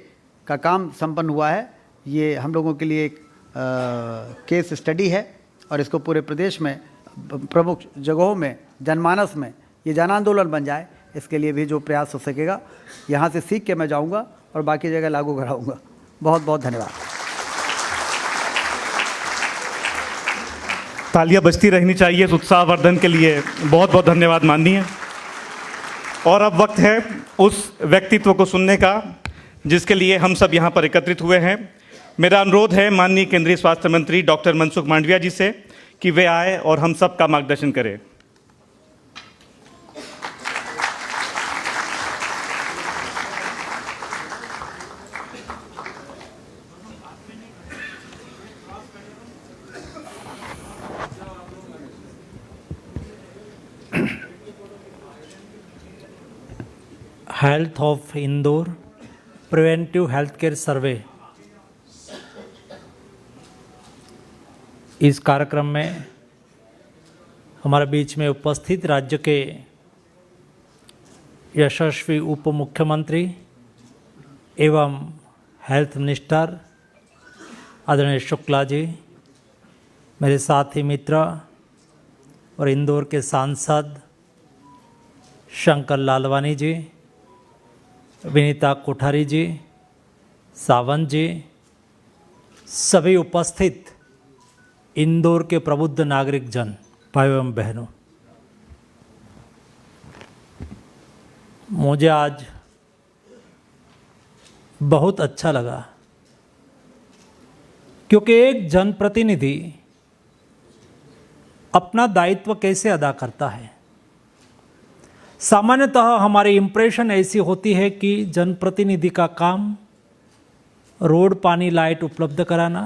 का काम संपन्न हुआ है, ये हम लोगों के लिए एक केस स्टडी है और इसको पूरे प्रदेश में प्रमुख जगहों में, जनमानस में ये जन आंदोलन बन जाए, इसके लिए भी जो प्रयास हो सकेगा यहाँ से सीख के मैं जाऊँगा और बाकी जगह लागू कराऊँगा। बहुत बहुत धन्यवाद। तालियां बजती रहनी चाहिए इस उत्साहवर्धन के लिए। बहुत बहुत धन्यवाद माननीय। और अब वक्त है उस व्यक्तित्व को सुनने का जिसके लिए हम सब यहाँ पर एकत्रित हुए हैं। मेरा अनुरोध है माननीय केंद्रीय स्वास्थ्य मंत्री डॉक्टर मनसुख मांडविया जी से कि वे आए और हम सब का मार्गदर्शन करें। Health of Indore preventive health care survey, इस कार्यक्रम में हमारे बीच में उपस्थित राज्य के यशस्वी उप मुख्यमंत्री एवं हेल्थ मिनिस्टर आदरणीय शुक्ला जी, मेरे साथी मित्र और इंदौर के सांसद शंकर लालवानी जी, विनीता कोठारी जी, सावंत जी, सभी उपस्थित इंदौर के प्रबुद्ध नागरिक जन, भाइयों एवं बहनों, मुझे आज बहुत अच्छा लगा क्योंकि एक जनप्रतिनिधि अपना दायित्व कैसे अदा करता है। सामान्यतः हमारी इंप्रेशन ऐसी होती है कि जनप्रतिनिधि का काम रोड, पानी, लाइट उपलब्ध कराना,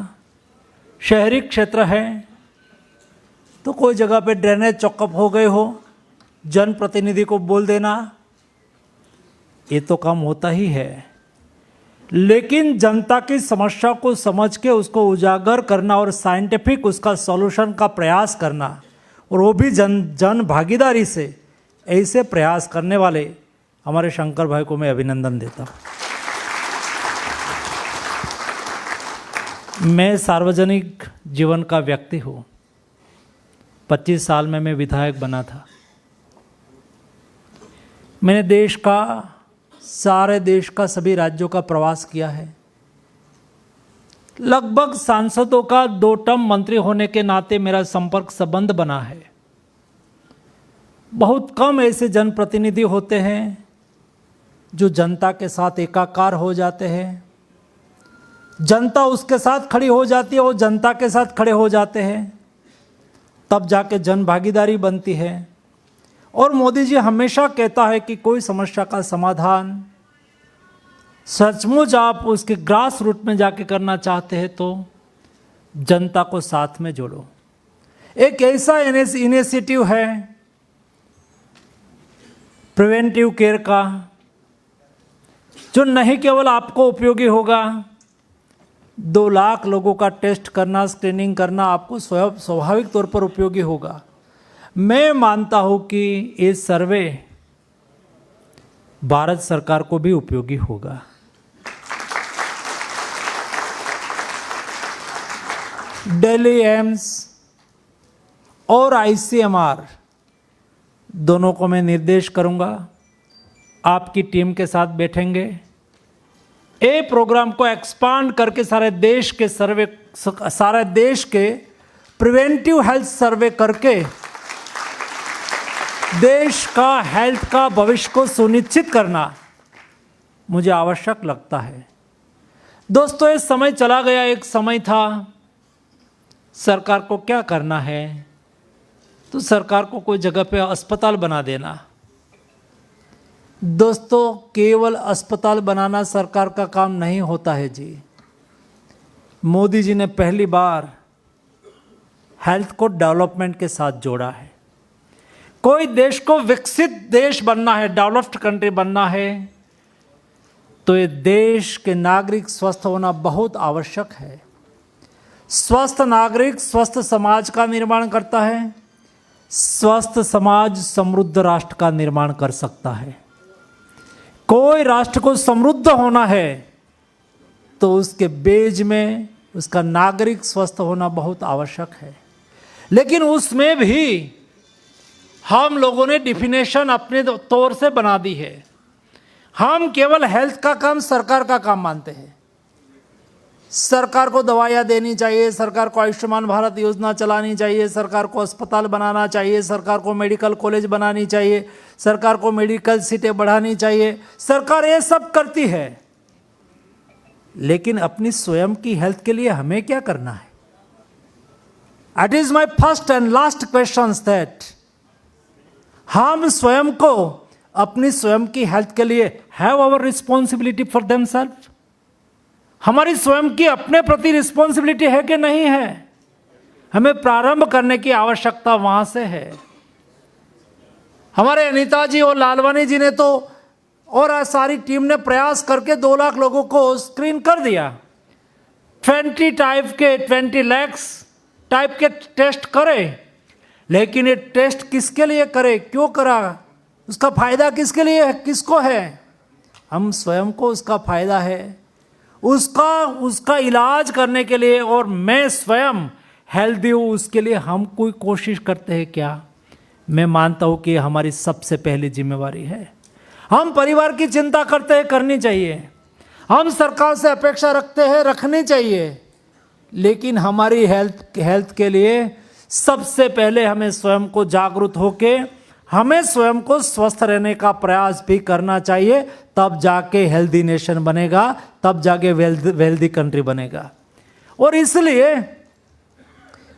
शहरी क्षेत्र है तो कोई जगह पे ड्रेनेज चौकअप हो गए हो, जनप्रतिनिधि को बोल देना, ये तो काम होता ही है। लेकिन जनता की समस्या को समझ के उसको उजागर करना और साइंटिफिक उसका सॉल्यूशन का प्रयास करना, और वो भी जन भागीदारी से, ऐसे प्रयास करने वाले हमारे शंकर भाई को मैं अभिनंदन देता हूँ। मैं सार्वजनिक जीवन का व्यक्ति हूँ। 25 साल में मैं विधायक बना था। मैंने देश का, सारे देश का, सभी राज्यों का प्रवास किया है। लगभग सांसदों का 2 टर्म मंत्री होने के नाते मेरा संपर्क संबंध बना है। बहुत कम ऐसे जनप्रतिनिधि होते हैं जो जनता के साथ एकाकार हो जाते हैं, जनता उसके साथ खड़ी हो जाती है, वो जनता के साथ खड़े हो जाते हैं, तब जाके जन भागीदारी बनती है। और मोदी जी हमेशा कहता है कि कोई समस्या का समाधान सचमुच आप उसके ग्रास रूट में जाके करना चाहते हैं तो जनता को साथ में जोड़ो। एक ऐसा इनिशिएटिव है प्रिवेंटिव केयर का, जो नहीं केवल आपको उपयोगी होगा, 2 लाख लोगों का टेस्ट करना, स्क्रीनिंग करना आपको स्वाभाविक तौर पर उपयोगी होगा। मैं मानता हूं कि ये सर्वे भारत सरकार को भी उपयोगी होगा। दिल्ली एम्स और आईसीएमआर दोनों को मैं निर्देश करूंगा, आपकी टीम के साथ बैठेंगे, ए प्रोग्राम को एक्सपांड करके सारे देश के प्रिवेंटिव हेल्थ सर्वे करके देश का हेल्थ का भविष्य को सुनिश्चित करना मुझे आवश्यक लगता है। दोस्तों, ये समय चला गया, एक समय था सरकार को क्या करना है तो सरकार को कोई जगह पे अस्पताल बना देना। दोस्तों, केवल अस्पताल बनाना सरकार का काम नहीं होता है जी। मोदी जी ने पहली बार हेल्थ को डेवलपमेंट के साथ जोड़ा है। कोई देश को विकसित देश बनना है, डेवलप्ड कंट्री बनना है, तो ये देश के नागरिक स्वस्थ होना बहुत आवश्यक है। स्वस्थ नागरिक स्वस्थ समाज का निर्माण करता है, स्वस्थ समाज समृद्ध राष्ट्र का निर्माण कर सकता है। कोई राष्ट्र को समृद्ध होना है तो उसके बेज में उसका नागरिक स्वस्थ होना बहुत आवश्यक है। लेकिन उसमें भी हम लोगों ने डिफिनेशन अपने तौर से बना दी है। हम केवल हेल्थ का काम सरकार का काम मानते हैं। सरकार को दवाइयाँ देनी चाहिए, सरकार को आयुष्मान भारत योजना चलानी चाहिए, सरकार को अस्पताल बनाना चाहिए, सरकार को मेडिकल कॉलेज बनानी चाहिए, सरकार को मेडिकल सीटें बढ़ानी चाहिए। सरकार ये सब करती है, लेकिन अपनी स्वयं की हेल्थ के लिए हमें क्या करना है? It is my first and last question that हम स्वयं को अपनी स्वयं की हेल्थ के लिए have our responsibility for themself. हमारी स्वयं की अपने प्रति रिस्पॉन्सिबिलिटी है कि नहीं है? हमें प्रारंभ करने की आवश्यकता वहां से है। हमारे नेताजी और लालवानी जी ने तो और सारी टीम ने प्रयास करके 2 लाख लोगों को स्क्रीन कर दिया। 20 लाख टाइप के टेस्ट करे, लेकिन ये टेस्ट किसके लिए करे, क्यों करा, उसका फायदा किसके लिए है, किसको है? हम स्वयं को उसका फायदा है, उसका इलाज करने के लिए, और मैं स्वयं हेल्दी हूँ उसके लिए हम कोई कोशिश करते हैं क्या? मैं मानता हूँ कि हमारी सबसे पहली जिम्मेवारी है। हम परिवार की चिंता करते हैं, करनी चाहिए। हम सरकार से अपेक्षा रखते हैं, रखनी चाहिए। लेकिन हमारी हेल्थ के लिए सबसे पहले हमें स्वयं को जागरूक होके हमें स्वयं को स्वस्थ रहने का प्रयास भी करना चाहिए। तब जाके हेल्दी नेशन बनेगा, तब जाके वेल्दी कंट्री बनेगा। और इसलिए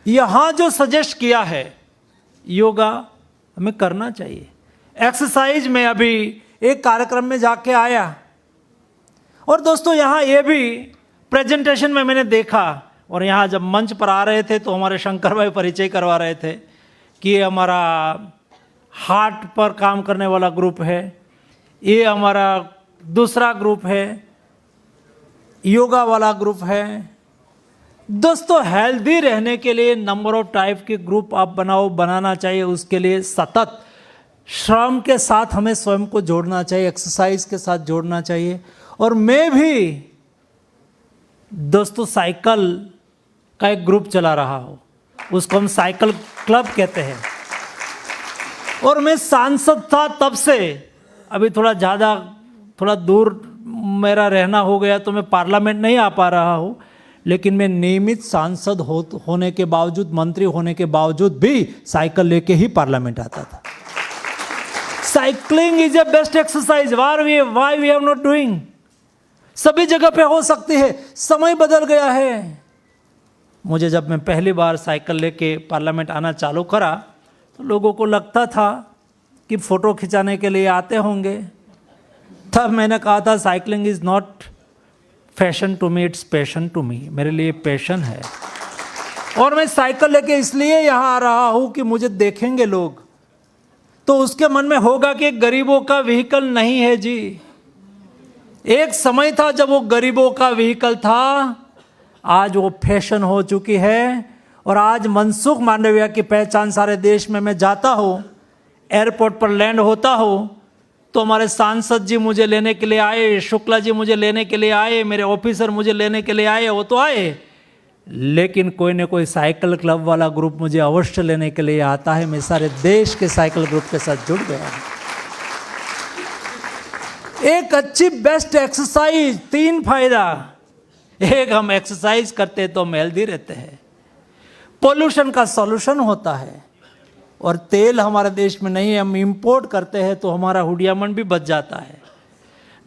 यहाँ जो सजेस्ट किया है योगा हमें करना चाहिए। एक्सरसाइज में अभी एक कार्यक्रम में जाके आया और दोस्तों यहाँ ये भी प्रेजेंटेशन में मैंने देखा, और यहाँ जब मंच पर आ रहे थे तो हमारे शंकर भाई परिचय करवा रहे थे कि ये हमारा हार्ट पर काम करने वाला ग्रुप है, ये हमारा दूसरा ग्रुप है, योगा वाला ग्रुप है। दोस्तों हेल्दी रहने के लिए नंबर ऑफ टाइप के ग्रुप आप बनाना चाहिए। उसके लिए सतत श्रम के साथ हमें स्वयं को जोड़ना चाहिए, एक्सरसाइज के साथ जोड़ना चाहिए। और मैं भी दोस्तों साइकिल का एक ग्रुप चला रहा हूँ, उसको हम साइकिल क्लब कहते हैं। और मैं सांसद था तब से, अभी थोड़ा दूर मेरा रहना हो गया तो मैं पार्लियामेंट नहीं आ पा रहा हूँ, लेकिन मैं नियमित सांसद होने के बावजूद, मंत्री होने के बावजूद भी साइकिल लेके ही पार्लियामेंट आता था। Cycling is a best exercise, why we are not doing. सभी जगह पे हो सकती है, समय बदल गया है। मुझे जब मैं पहली बार साइकिल लेके पार्लियामेंट आना चालू करा तो लोगों को लगता था कि फ़ोटो खिंचाने के लिए आते होंगे। तब मैंने कहा था cycling is not fashion to me, it's passion to me. मेरे लिए पैशन है और मैं साइकिल लेके इसलिए यहाँ आ रहा हूँ कि मुझे देखेंगे लोग तो उसके मन में होगा कि गरीबों का व्हीकल नहीं है जी। एक समय था जब वो गरीबों का व्हीकल था, आज वो फैशन हो चुकी है। और आज मनसुख मांडविया की पहचान सारे देश में मैं जाता हूँ, एयरपोर्ट पर लैंड होता हूँ तो हमारे सांसद जी मुझे लेने के लिए आए, शुक्ला जी मुझे लेने के लिए आए, मेरे ऑफिसर मुझे लेने के लिए आए, वो तो आए, लेकिन कोई ना कोई साइकिल क्लब वाला ग्रुप मुझे अवश्य लेने के लिए आता है। मैं सारे देश के साइकिल ग्रुप के साथ जुड़ गया हूँ। एक अच्छी बेस्ट एक्सरसाइज, 3 फायदा। एक, हम एक्सरसाइज करते हैं तो हम हेल्दी रहते हैं, पोल्यूशन का सॉल्यूशन होता है, और तेल हमारे देश में नहीं है, हम इंपोर्ट करते हैं तो हमारा हुडियामन भी बच जाता है।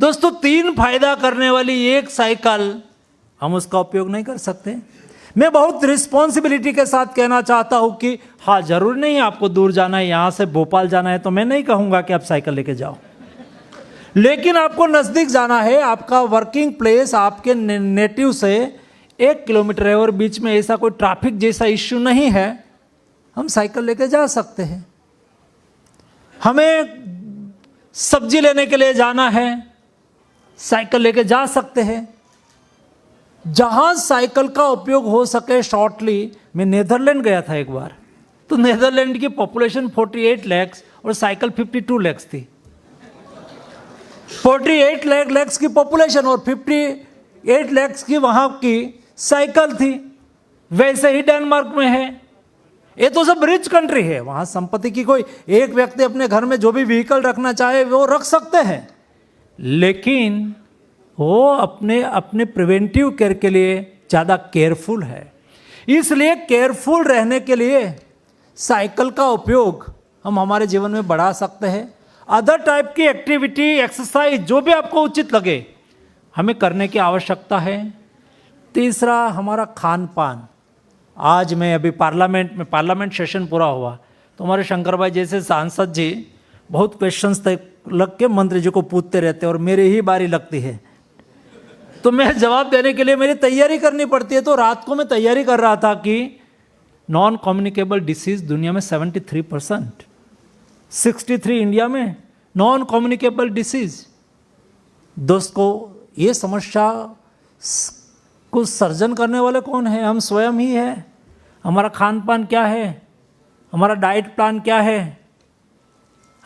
दोस्तों 3 फायदा करने वाली एक साइकिल, हम उसका उपयोग नहीं कर सकते। मैं बहुत रिस्पॉन्सिबिलिटी के साथ कहना चाहता हूं कि हाँ, जरूरी नहीं है आपको दूर जाना है, यहाँ से भोपाल जाना है तो मैं नहीं कहूँगा कि आप साइकिल लेके जाओ, लेकिन आपको नज़दीक जाना है, आपका वर्किंग प्लेस आपके नेटिव से 1 किलोमीटर है और बीच में ऐसा कोई ट्रैफिक जैसा इश्यू नहीं है, हम साइकिल लेके जा सकते हैं। हमें सब्जी लेने के लिए जाना है, साइकिल लेके जा सकते हैं। जहां साइकिल का उपयोग हो सके शॉर्टली। मैं नीदरलैंड गया था एक बार, तो नीदरलैंड की पॉपुलेशन 48 लाख और साइकिल 52 लाख थी। 48 लाख की पॉपुलेशन और 58 लाख की वहां की साइकिल थी। वैसे ही डेनमार्क में है। ये तो सब रिच कंट्री है, वहां संपत्ति की कोई एक व्यक्ति अपने घर में जो भी व्हीकल रखना चाहे वो रख सकते हैं, लेकिन वो अपने प्रिवेंटिव केयर के लिए ज़्यादा केयरफुल है। इसलिए केयरफुल रहने के लिए साइकिल का उपयोग हम हमारे जीवन में बढ़ा सकते हैं। अदर टाइप की एक्टिविटी, एक्सरसाइज जो भी आपको उचित लगे हमें करने की आवश्यकता है। तीसरा, हमारा खान पान। आज मैं अभी पार्लियामेंट सेशन पूरा हुआ तो हमारे शंकर भाई जैसे सांसद जी बहुत क्वेश्चंस तक लग के मंत्री जी को पूछते रहते और मेरी ही बारी लगती है, तो मैं जवाब देने के लिए मेरी तैयारी करनी पड़ती है। तो रात को मैं तैयारी कर रहा था कि नॉन कम्युनिकेबल डिसीज दुनिया में 73%, 63 इंडिया में नॉन कम्युनिकेबल डिसीज। दोस्तों ये समस्या को सर्जन करने वाले कौन है? हम स्वयं ही है। हमारा खान पान क्या है, हमारा डाइट प्लान क्या है,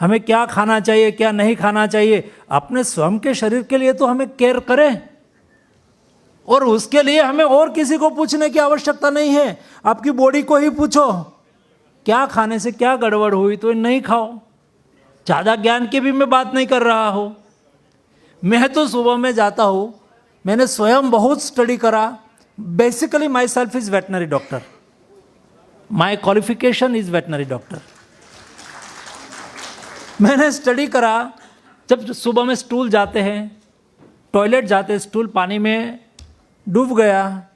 हमें क्या खाना चाहिए क्या नहीं खाना चाहिए, अपने स्वयं के शरीर के लिए तो हमें केयर करें, और उसके लिए हमें और किसी को पूछने की आवश्यकता नहीं है। आपकी बॉडी को ही पूछो क्या खाने से क्या गड़बड़ हुई तो नहीं खाओ। ज़्यादा ज्ञान की भी मैं बात नहीं कर रहा हूँ। मैं तो सुबह में जाता हूँ, मैंने स्वयं बहुत स्टडी करा। Basically my self is veterinary doctor, my qualification is veterinary doctor. मैंने स्टडी करा, जब सुबह में स्टूल जाते हैं, टॉयलेट जाते हैं, स्टूल पानी में डूब गया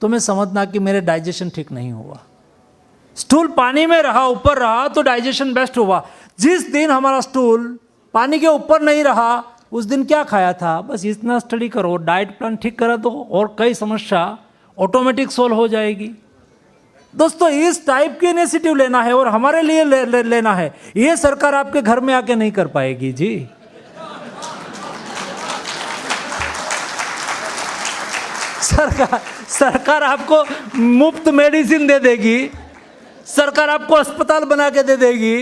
तो मैं समझना कि मेरे डाइजेशन ठीक नहीं हुआ। स्टूल पानी में रहा, ऊपर रहा तो डाइजेशन बेस्ट हुआ। जिस दिन हमारा स्टूल पानी के ऊपर नहीं रहा उस दिन क्या खाया था, बस इतना स्टडी करो, डाइट प्लान ठीक करा दो और कई समस्या ऑटोमेटिक सोल्व हो जाएगी। दोस्तों इस टाइप की इनिशिएटिव लेना है और हमारे लिए लेना है। ये सरकार आपके घर में आके नहीं कर पाएगी जी। सरकार आपको मुफ्त मेडिसिन दे देगी, सरकार आपको अस्पताल बना के दे देगी,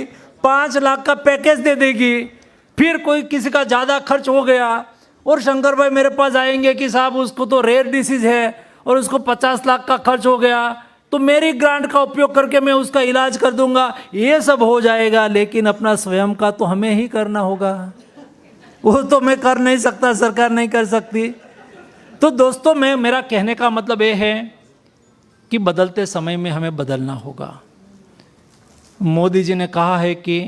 5 लाख का पैकेज दे देगी। फिर कोई किसी का ज़्यादा खर्च हो गया और शंकर भाई मेरे पास आएंगे कि साहब उसको तो रेयर डिसीज है और उसको 50 लाख का खर्च हो गया, तो मेरी ग्रांट का उपयोग करके मैं उसका इलाज कर दूंगा। ये सब हो जाएगा, लेकिन अपना स्वयं का तो हमें ही करना होगा। वो तो मैं कर नहीं सकता, सरकार नहीं कर सकती। तो दोस्तों मेरा कहने का मतलब ये है कि बदलते समय में हमें बदलना होगा। मोदी जी ने कहा है कि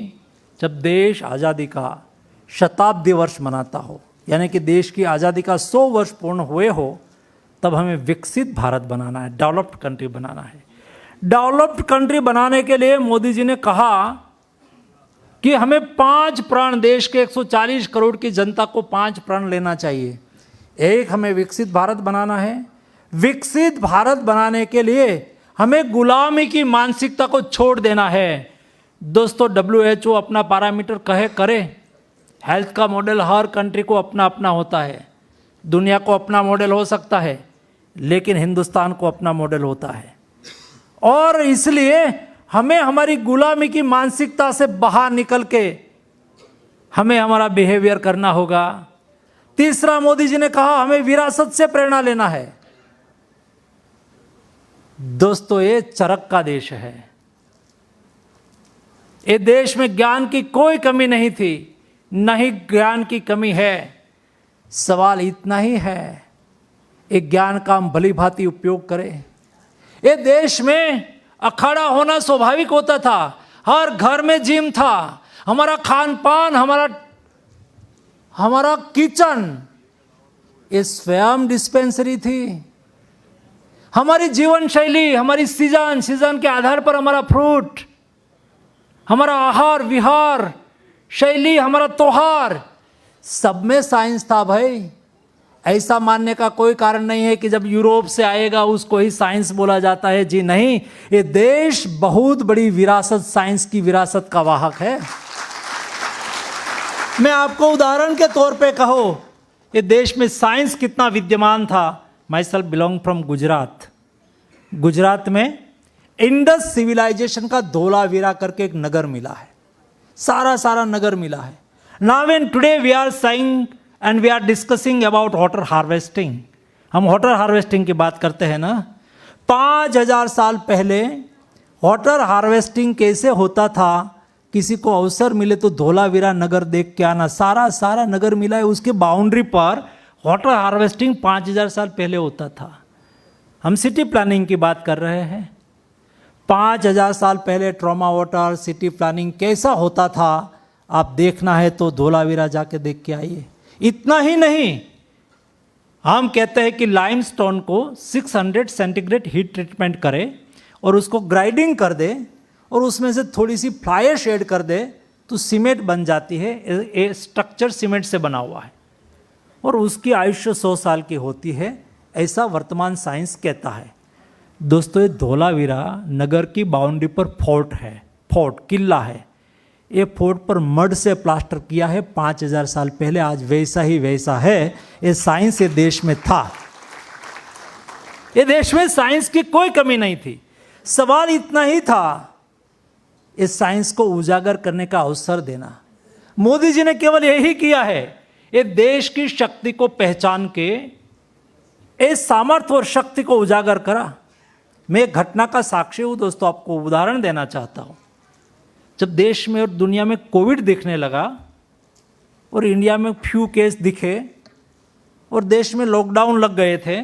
जब देश आज़ादी का शताब्दी वर्ष मनाता हो, यानी कि देश की आज़ादी का 100 वर्ष पूर्ण हुए हो, तब हमें विकसित भारत बनाना है, डेवलप्ड कंट्री बनाना है। डेवलप्ड कंट्री बनाने के लिए मोदी जी ने कहा कि हमें 5 प्राण, देश के 140 करोड़ की जनता को 5 प्राण लेना चाहिए। एक, हमें विकसित भारत बनाना है। विकसित भारत बनाने के लिए हमें गुलामी की मानसिकता को छोड़ देना है। दोस्तों WHO अपना पैरामीटर करे, हेल्थ का मॉडल हर कंट्री को अपना अपना होता है। दुनिया को अपना मॉडल हो सकता है, लेकिन हिंदुस्तान को अपना मॉडल होता है। और इसलिए हमें हमारी गुलामी की मानसिकता से बाहर निकल के हमें हमारा बिहेवियर करना होगा। तीसरा, मोदी जी ने कहा हमें विरासत से प्रेरणा लेना है। दोस्तों ये चरक का देश है, ये देश में ज्ञान की कोई कमी नहीं थी, न ही ज्ञान की कमी है। सवाल इतना ही है एक ज्ञान का हम भली भांति उपयोग करें। ये देश में अखाड़ा होना स्वाभाविक होता था, हर घर में जिम था, हमारा खान पान, हमारा किचन ये स्वयं डिस्पेंसरी थी। हमारी जीवन शैली, हमारी सीजन के आधार पर हमारा फ्रूट, हमारा आहार विहार शैली, हमारा त्योहार, सब में साइंस था भाई। ऐसा मानने का कोई कारण नहीं है कि जब यूरोप से आएगा उसको ही साइंस बोला जाता है। जी नहीं, ये देश बहुत बड़ी विरासत, साइंस की विरासत का वाहक है। मैं आपको उदाहरण के तौर पे कहो ये देश में साइंस कितना विद्यमान था। My self belong from Gujarat. Gujarat में इंडस सिविलाइजेशन का धोलावीरा करके एक नगर मिला है, सारा नगर मिला है। Now and today we are saying and we are discussing about water harvesting. हम वाटर हार्वेस्टिंग की बात करते हैं ना। 5000 साल पहले वाटर हार्वेस्टिंग कैसे होता था, किसी को अवसर मिले तो धोलावीरा नगर देख के आना। सारा नगर मिला है, उसके बाउंड्री पर वाटर हार्वेस्टिंग 5000 साल पहले होता था। हम सिटी प्लानिंग की बात कर रहे हैं। 5000 साल पहले ट्रॉमा वाटर सिटी प्लानिंग कैसा होता था, आप देखना है तो धोलावीरा जाके देख के आइए। इतना ही नहीं, हम कहते हैं कि लाइमस्टोन को 600 सेंटीग्रेड हीट ट्रीटमेंट करें और उसको ग्राइंडिंग कर दे और उसमें से थोड़ी सी फ्लाई ऐश ऐड कर दे तो सीमेंट बन जाती है। ये स्ट्रक्चर सीमेंट से बना हुआ है और उसकी आयुष्य 100 साल की होती है, ऐसा वर्तमान साइंस कहता है। दोस्तों ये धोलावीरा नगर की बाउंड्री पर फोर्ट है, किला है। ये फोर्ट पर मड से प्लास्टर किया है 5000 साल पहले, आज वैसा ही वैसा है। ये साइंस ये देश में था, ये देश में साइंस की कोई कमी नहीं थी। सवाल इतना ही था इस साइंस को उजागर करने का अवसर देना। मोदी जी ने केवल यही किया है, ये देश की शक्ति को पहचान के इस सामर्थ्य और शक्ति को उजागर करा। मैं एक घटना का साक्षी हूं दोस्तों, आपको उदाहरण देना चाहता हूं। जब देश में और दुनिया में कोविड दिखने लगा और इंडिया में फ्यू केस दिखे और देश में लॉकडाउन लग गए थे,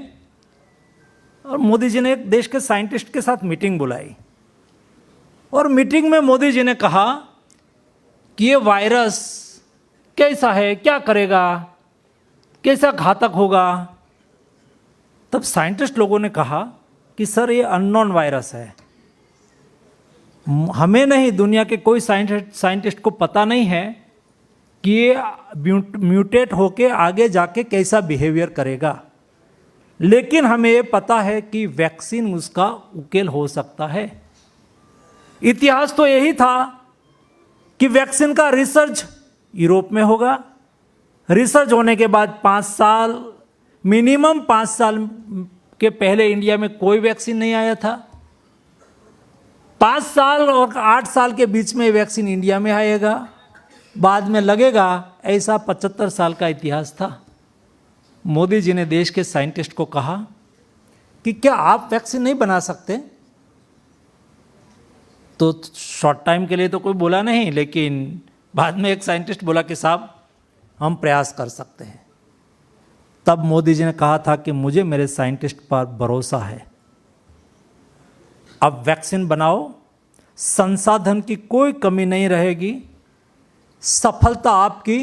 और मोदी जी ने एक देश के साइंटिस्ट के साथ मीटिंग बुलाई और मीटिंग में मोदी जी ने कहा कि ये वायरस कैसा है, क्या करेगा, कैसा घातक होगा। तब साइंटिस्ट लोगों ने कहा कि सर ये अननोन वायरस है, हमें नहीं, दुनिया के कोई साइंटिस्ट को पता नहीं है कि ये म्यूटेट होके आगे जाके कैसा बिहेवियर करेगा, लेकिन हमें ये पता है कि वैक्सीन उसका उकेल हो सकता है। इतिहास तो यही था कि वैक्सीन का रिसर्च यूरोप में होगा, रिसर्च होने के बाद 5 साल, मिनिमम 5 साल के पहले इंडिया में कोई वैक्सीन नहीं आया था। 5 साल और 8 साल के बीच में वैक्सीन इंडिया में आएगा, बाद में लगेगा, ऐसा 75 साल का इतिहास था। मोदी जी ने देश के साइंटिस्ट को कहा कि क्या आप वैक्सीन नहीं बना सकते? तो शॉर्ट टाइम के लिए तो कोई बोला नहीं, लेकिन बाद में एक साइंटिस्ट बोला कि साहब हम प्रयास कर सकते हैं। तब मोदी जी ने कहा था कि मुझे मेरे साइंटिस्ट पर भरोसा है, अब वैक्सीन बनाओ, संसाधन की कोई कमी नहीं रहेगी, सफलता आपकी,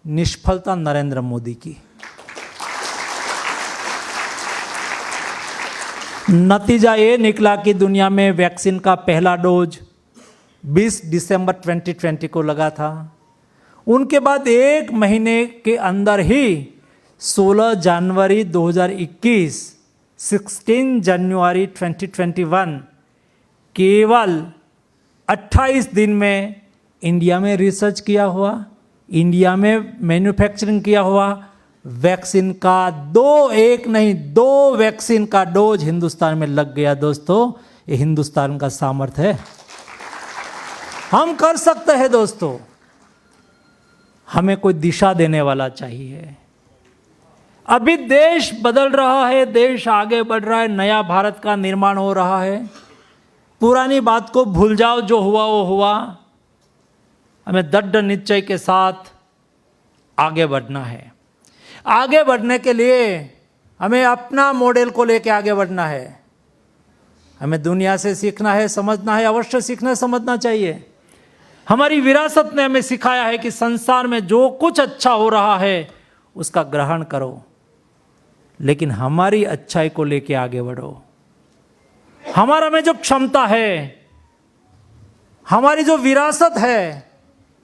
निष्फलता नरेंद्र मोदी की। नतीजा ये निकला कि दुनिया में वैक्सीन का पहला डोज 20 दिसंबर 2020 को लगा था। उनके बाद 1 महीने के अंदर ही 16 जनवरी 2021, 16 जनवरी 2021, केवल 28 दिन में इंडिया में रिसर्च किया हुआ, इंडिया में मैन्युफैक्चरिंग किया हुआ वैक्सीन का 2 वैक्सीन का डोज हिंदुस्तान में लग गया। दोस्तों, ये हिंदुस्तान का सामर्थ्य है, हम कर सकते हैं। दोस्तों, हमें कोई दिशा देने वाला चाहिए। अभी देश बदल रहा है, देश आगे बढ़ रहा है, नया भारत का निर्माण हो रहा है। पुरानी बात को भूल जाओ, जो हुआ वो हुआ। हमें दृढ़ निश्चय के साथ आगे बढ़ना है। आगे बढ़ने के लिए हमें अपना मॉडल को लेकर आगे बढ़ना है। हमें दुनिया से सीखना है, समझना है, अवश्य सीखना समझना चाहिए। हमारी विरासत ने हमें सिखाया है कि संसार में जो कुछ अच्छा हो रहा है उसका ग्रहण करो, लेकिन हमारी अच्छाई को लेकर आगे बढ़ो। हमारा में जो क्षमता है, हमारी जो विरासत है,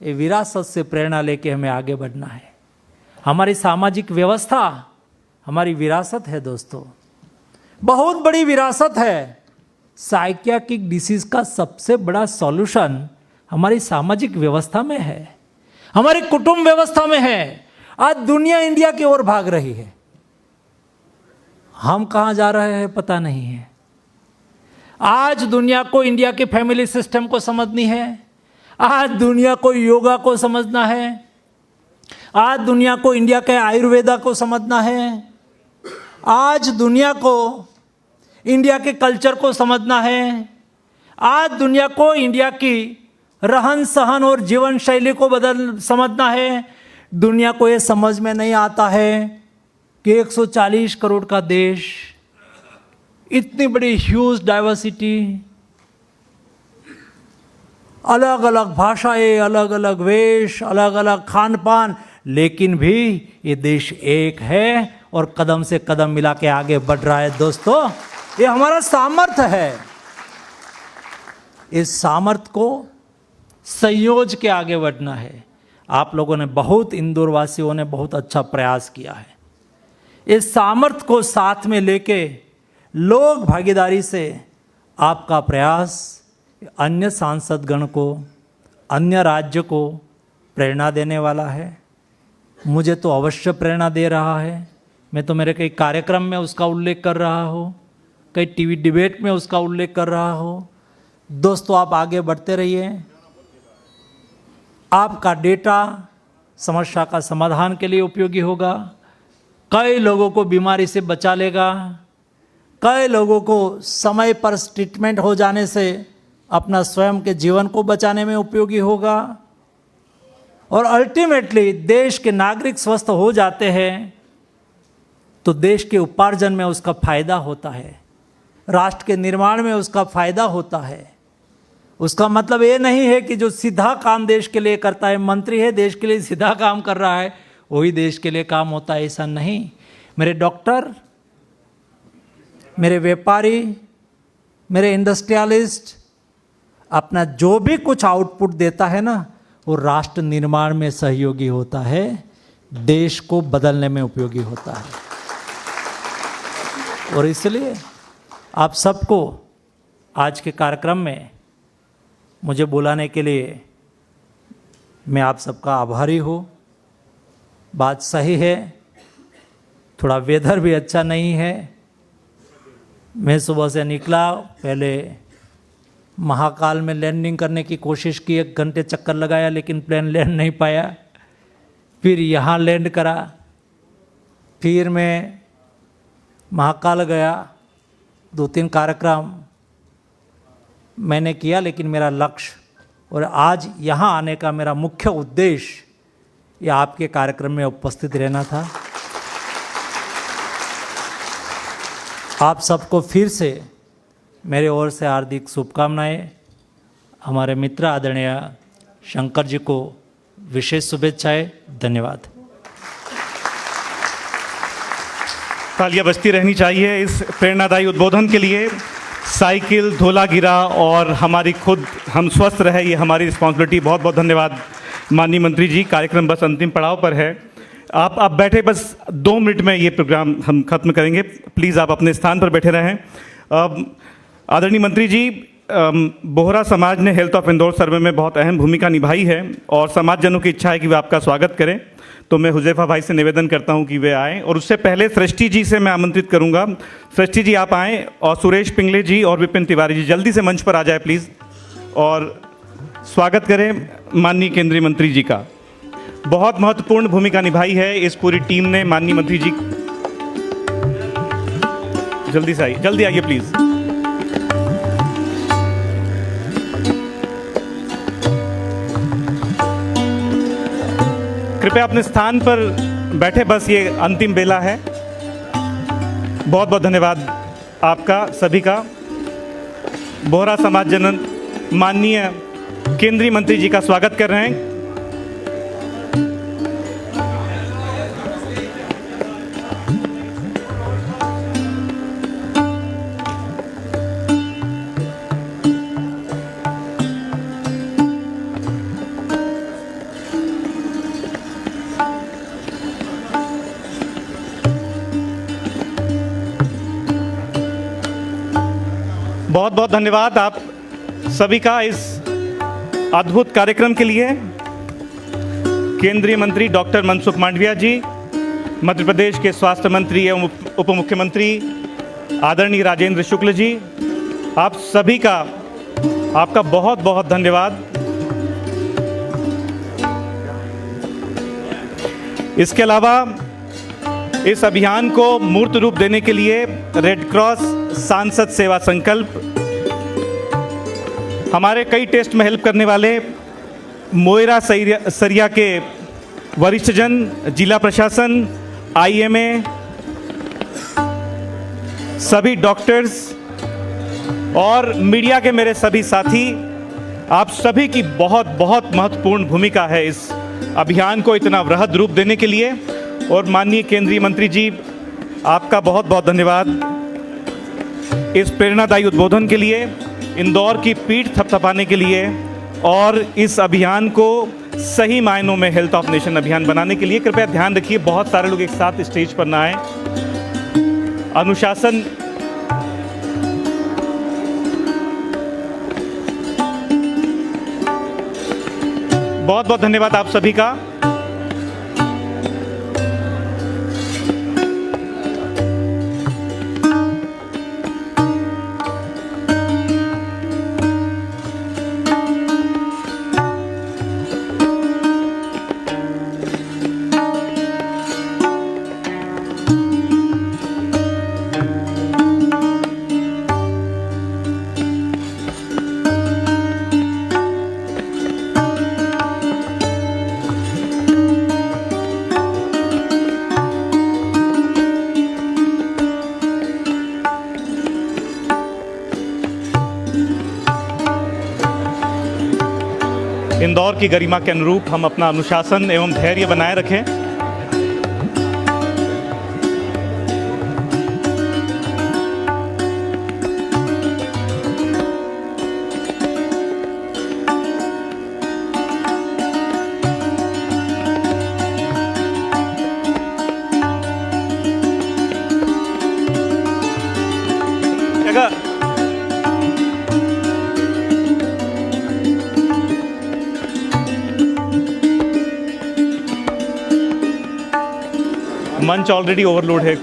ये विरासत से प्रेरणा लेके हमें आगे बढ़ना है। हमारी सामाजिक व्यवस्था हमारी विरासत है। दोस्तों, बहुत बड़ी विरासत है। साइकियाट्रिक डिसीज का सबसे बड़ा सॉल्यूशन हमारी सामाजिक व्यवस्था में है, हमारी कुटुंब व्यवस्था में है। आज दुनिया इंडिया की ओर भाग रही है, हम कहां जा रहे हैं पता नहीं है। आज दुनिया को इंडिया के फैमिली सिस्टम को समझनी है, आज दुनिया को योगा को समझना है, आज दुनिया को इंडिया के आयुर्वेदा को समझना है, आज दुनिया को इंडिया के कल्चर को समझना है, आज दुनिया को इंडिया की रहन सहन और जीवन शैली को समझना है। दुनिया को ये समझ में नहीं आता है कि 140 करोड़ का देश, इतनी बड़ी ह्यूज डाइवर्सिटी, अलग अलग भाषाएं, अलग अलग वेश, अलग अलग खान पान, लेकिन भी ये देश एक है और कदम से कदम मिला के आगे बढ़ रहा है। दोस्तों, ये हमारा सामर्थ्य है। इस सामर्थ्य को संयोज के आगे बढ़ना है। आप लोगों ने बहुत, इंदौर वासियों ने बहुत अच्छा प्रयास किया है। इस सामर्थ्य को साथ में लेके लोक भागीदारी से आपका प्रयास अन्य सांसदगण को, अन्य राज्य को प्रेरणा देने वाला है। मुझे तो अवश्य प्रेरणा दे रहा है। मैं तो मेरे कई कार्यक्रम में उसका उल्लेख कर रहा हूँ, कई टीवी डिबेट में उसका उल्लेख कर रहा हूँ। दोस्तों, आप आगे बढ़ते रहिए। आपका डेटा समस्या का समाधान के लिए उपयोगी होगा, कई लोगों को बीमारी से बचा लेगा, कई लोगों को समय पर ट्रीटमेंट हो जाने से अपना स्वयं के जीवन को बचाने में उपयोगी होगा, और अल्टीमेटली देश के नागरिक स्वस्थ हो जाते हैं तो देश के उपार्जन में उसका फायदा होता है, राष्ट्र के निर्माण में उसका फायदा होता है। उसका मतलब ये नहीं है कि जो सीधा काम देश के लिए करता है, मंत्री है देश के लिए सीधा काम कर रहा है, वही देश के लिए काम होता है, ऐसा नहीं। मेरे डॉक्टर, मेरे व्यापारी, मेरे इंडस्ट्रियलिस्ट अपना जो भी कुछ आउटपुट देता है ना, वो राष्ट्र निर्माण में सहयोगी होता है, देश को बदलने में उपयोगी होता है। और इसलिए आप सबको आज के कार्यक्रम में मुझे बुलाने के लिए मैं आप सबका आभारी हूँ। बात सही है, थोड़ा वेदर भी अच्छा नहीं है। मैं सुबह से निकला, पहले महाकाल में लैंडिंग करने की कोशिश की, 1 घंटे चक्कर लगाया, लेकिन प्लेन लैंड नहीं पाया। फिर यहाँ लैंड करा, फिर मैं महाकाल गया, 2-3 कार्यक्रम मैंने किया, लेकिन मेरा लक्ष्य और आज यहाँ आने का मेरा मुख्य उद्देश्य ये आपके कार्यक्रम में उपस्थित रहना था। आप सबको फिर से मेरे ओर से हार्दिक शुभकामनाएं। हमारे मित्र आदरणीय शंकर जी को विशेष शुभेच्छाएं। धन्यवाद। तालियां बजती रहनी चाहिए इस प्रेरणादायी उद्बोधन के लिए। साइकिल धोला गिरा और हमारी खुद हम स्वस्थ रहे, ये हमारी रिस्पॉन्सिबिलिटी। बहुत बहुत धन्यवाद माननीय मंत्री जी। कार्यक्रम बस अंतिम पड़ाव पर है। आप बैठे, बस 2 मिनट में ये प्रोग्राम हम खत्म करेंगे। प्लीज़ आप अपने स्थान पर बैठे रहें। आदरणीय मंत्री जी, बोहरा समाज ने हेल्थ ऑफ इंदौर सर्वे में बहुत अहम भूमिका निभाई है और समाजजनों की इच्छा है कि वे आपका स्वागत करें। तो मैं हुजैफा भाई से निवेदन करता हूं कि वे आएँ, और उससे पहले सृष्टि जी से मैं आमंत्रित करूंगा। सृष्टि जी आप आएँ, और सुरेश पिंगले जी और विपिन तिवारी जी जल्दी से मंच पर आ जाए प्लीज़, और स्वागत करें माननीय केंद्रीय मंत्री जी का। बहुत महत्वपूर्ण भूमिका निभाई है इस पूरी टीम ने। माननीय मंत्री जी जल्दी से आइए, जल्दी आइए प्लीज़। कृपया अपने स्थान पर बैठे, बस ये अंतिम बेला है। बहुत बहुत धन्यवाद आपका सभी का। बोहरा समाज जनन माननीय केंद्रीय मंत्री जी का स्वागत कर रहे हैं। बहुत बहुत धन्यवाद आप सभी का इस अद्भुत कार्यक्रम के लिए। केंद्रीय मंत्री डॉक्टर मनसुख मांडविया जी, मध्य प्रदेश के स्वास्थ्य मंत्री एवं उप मुख्यमंत्री आदरणीय राजेंद्र शुक्ल जी, आप सभी का आपका बहुत बहुत धन्यवाद। इसके अलावा इस अभियान को मूर्त रूप देने के लिए रेड क्रॉस सांसद सेवा संकल्प, हमारे कई टेस्ट में हेल्प करने वाले मोयरा सरिया के वरिष्ठजन, जिला प्रशासन, IMA, सभी डॉक्टर्स और मीडिया के मेरे सभी साथी, आप सभी की बहुत बहुत महत्वपूर्ण भूमिका है इस अभियान को इतना वृहद रूप देने के लिए। और माननीय केंद्रीय मंत्री जी, आपका बहुत बहुत धन्यवाद इस प्रेरणादायी उद्बोधन के लिए, इंदौर की पीठ थपथपाने के लिए और इस अभियान को सही मायनों में हेल्थ ऑफ नेशन अभियान बनाने के लिए। कृपया ध्यान रखिए, बहुत सारे लोग एक साथ स्टेज पर ना आए। अनुशासन बहुत बहुत धन्यवाद आप सभी का। इंदौर की गरिमा के अनुरूप हम अपना अनुशासन एवं धैर्य बनाए रखें। मंच ऑलरेडी ओवरलोड है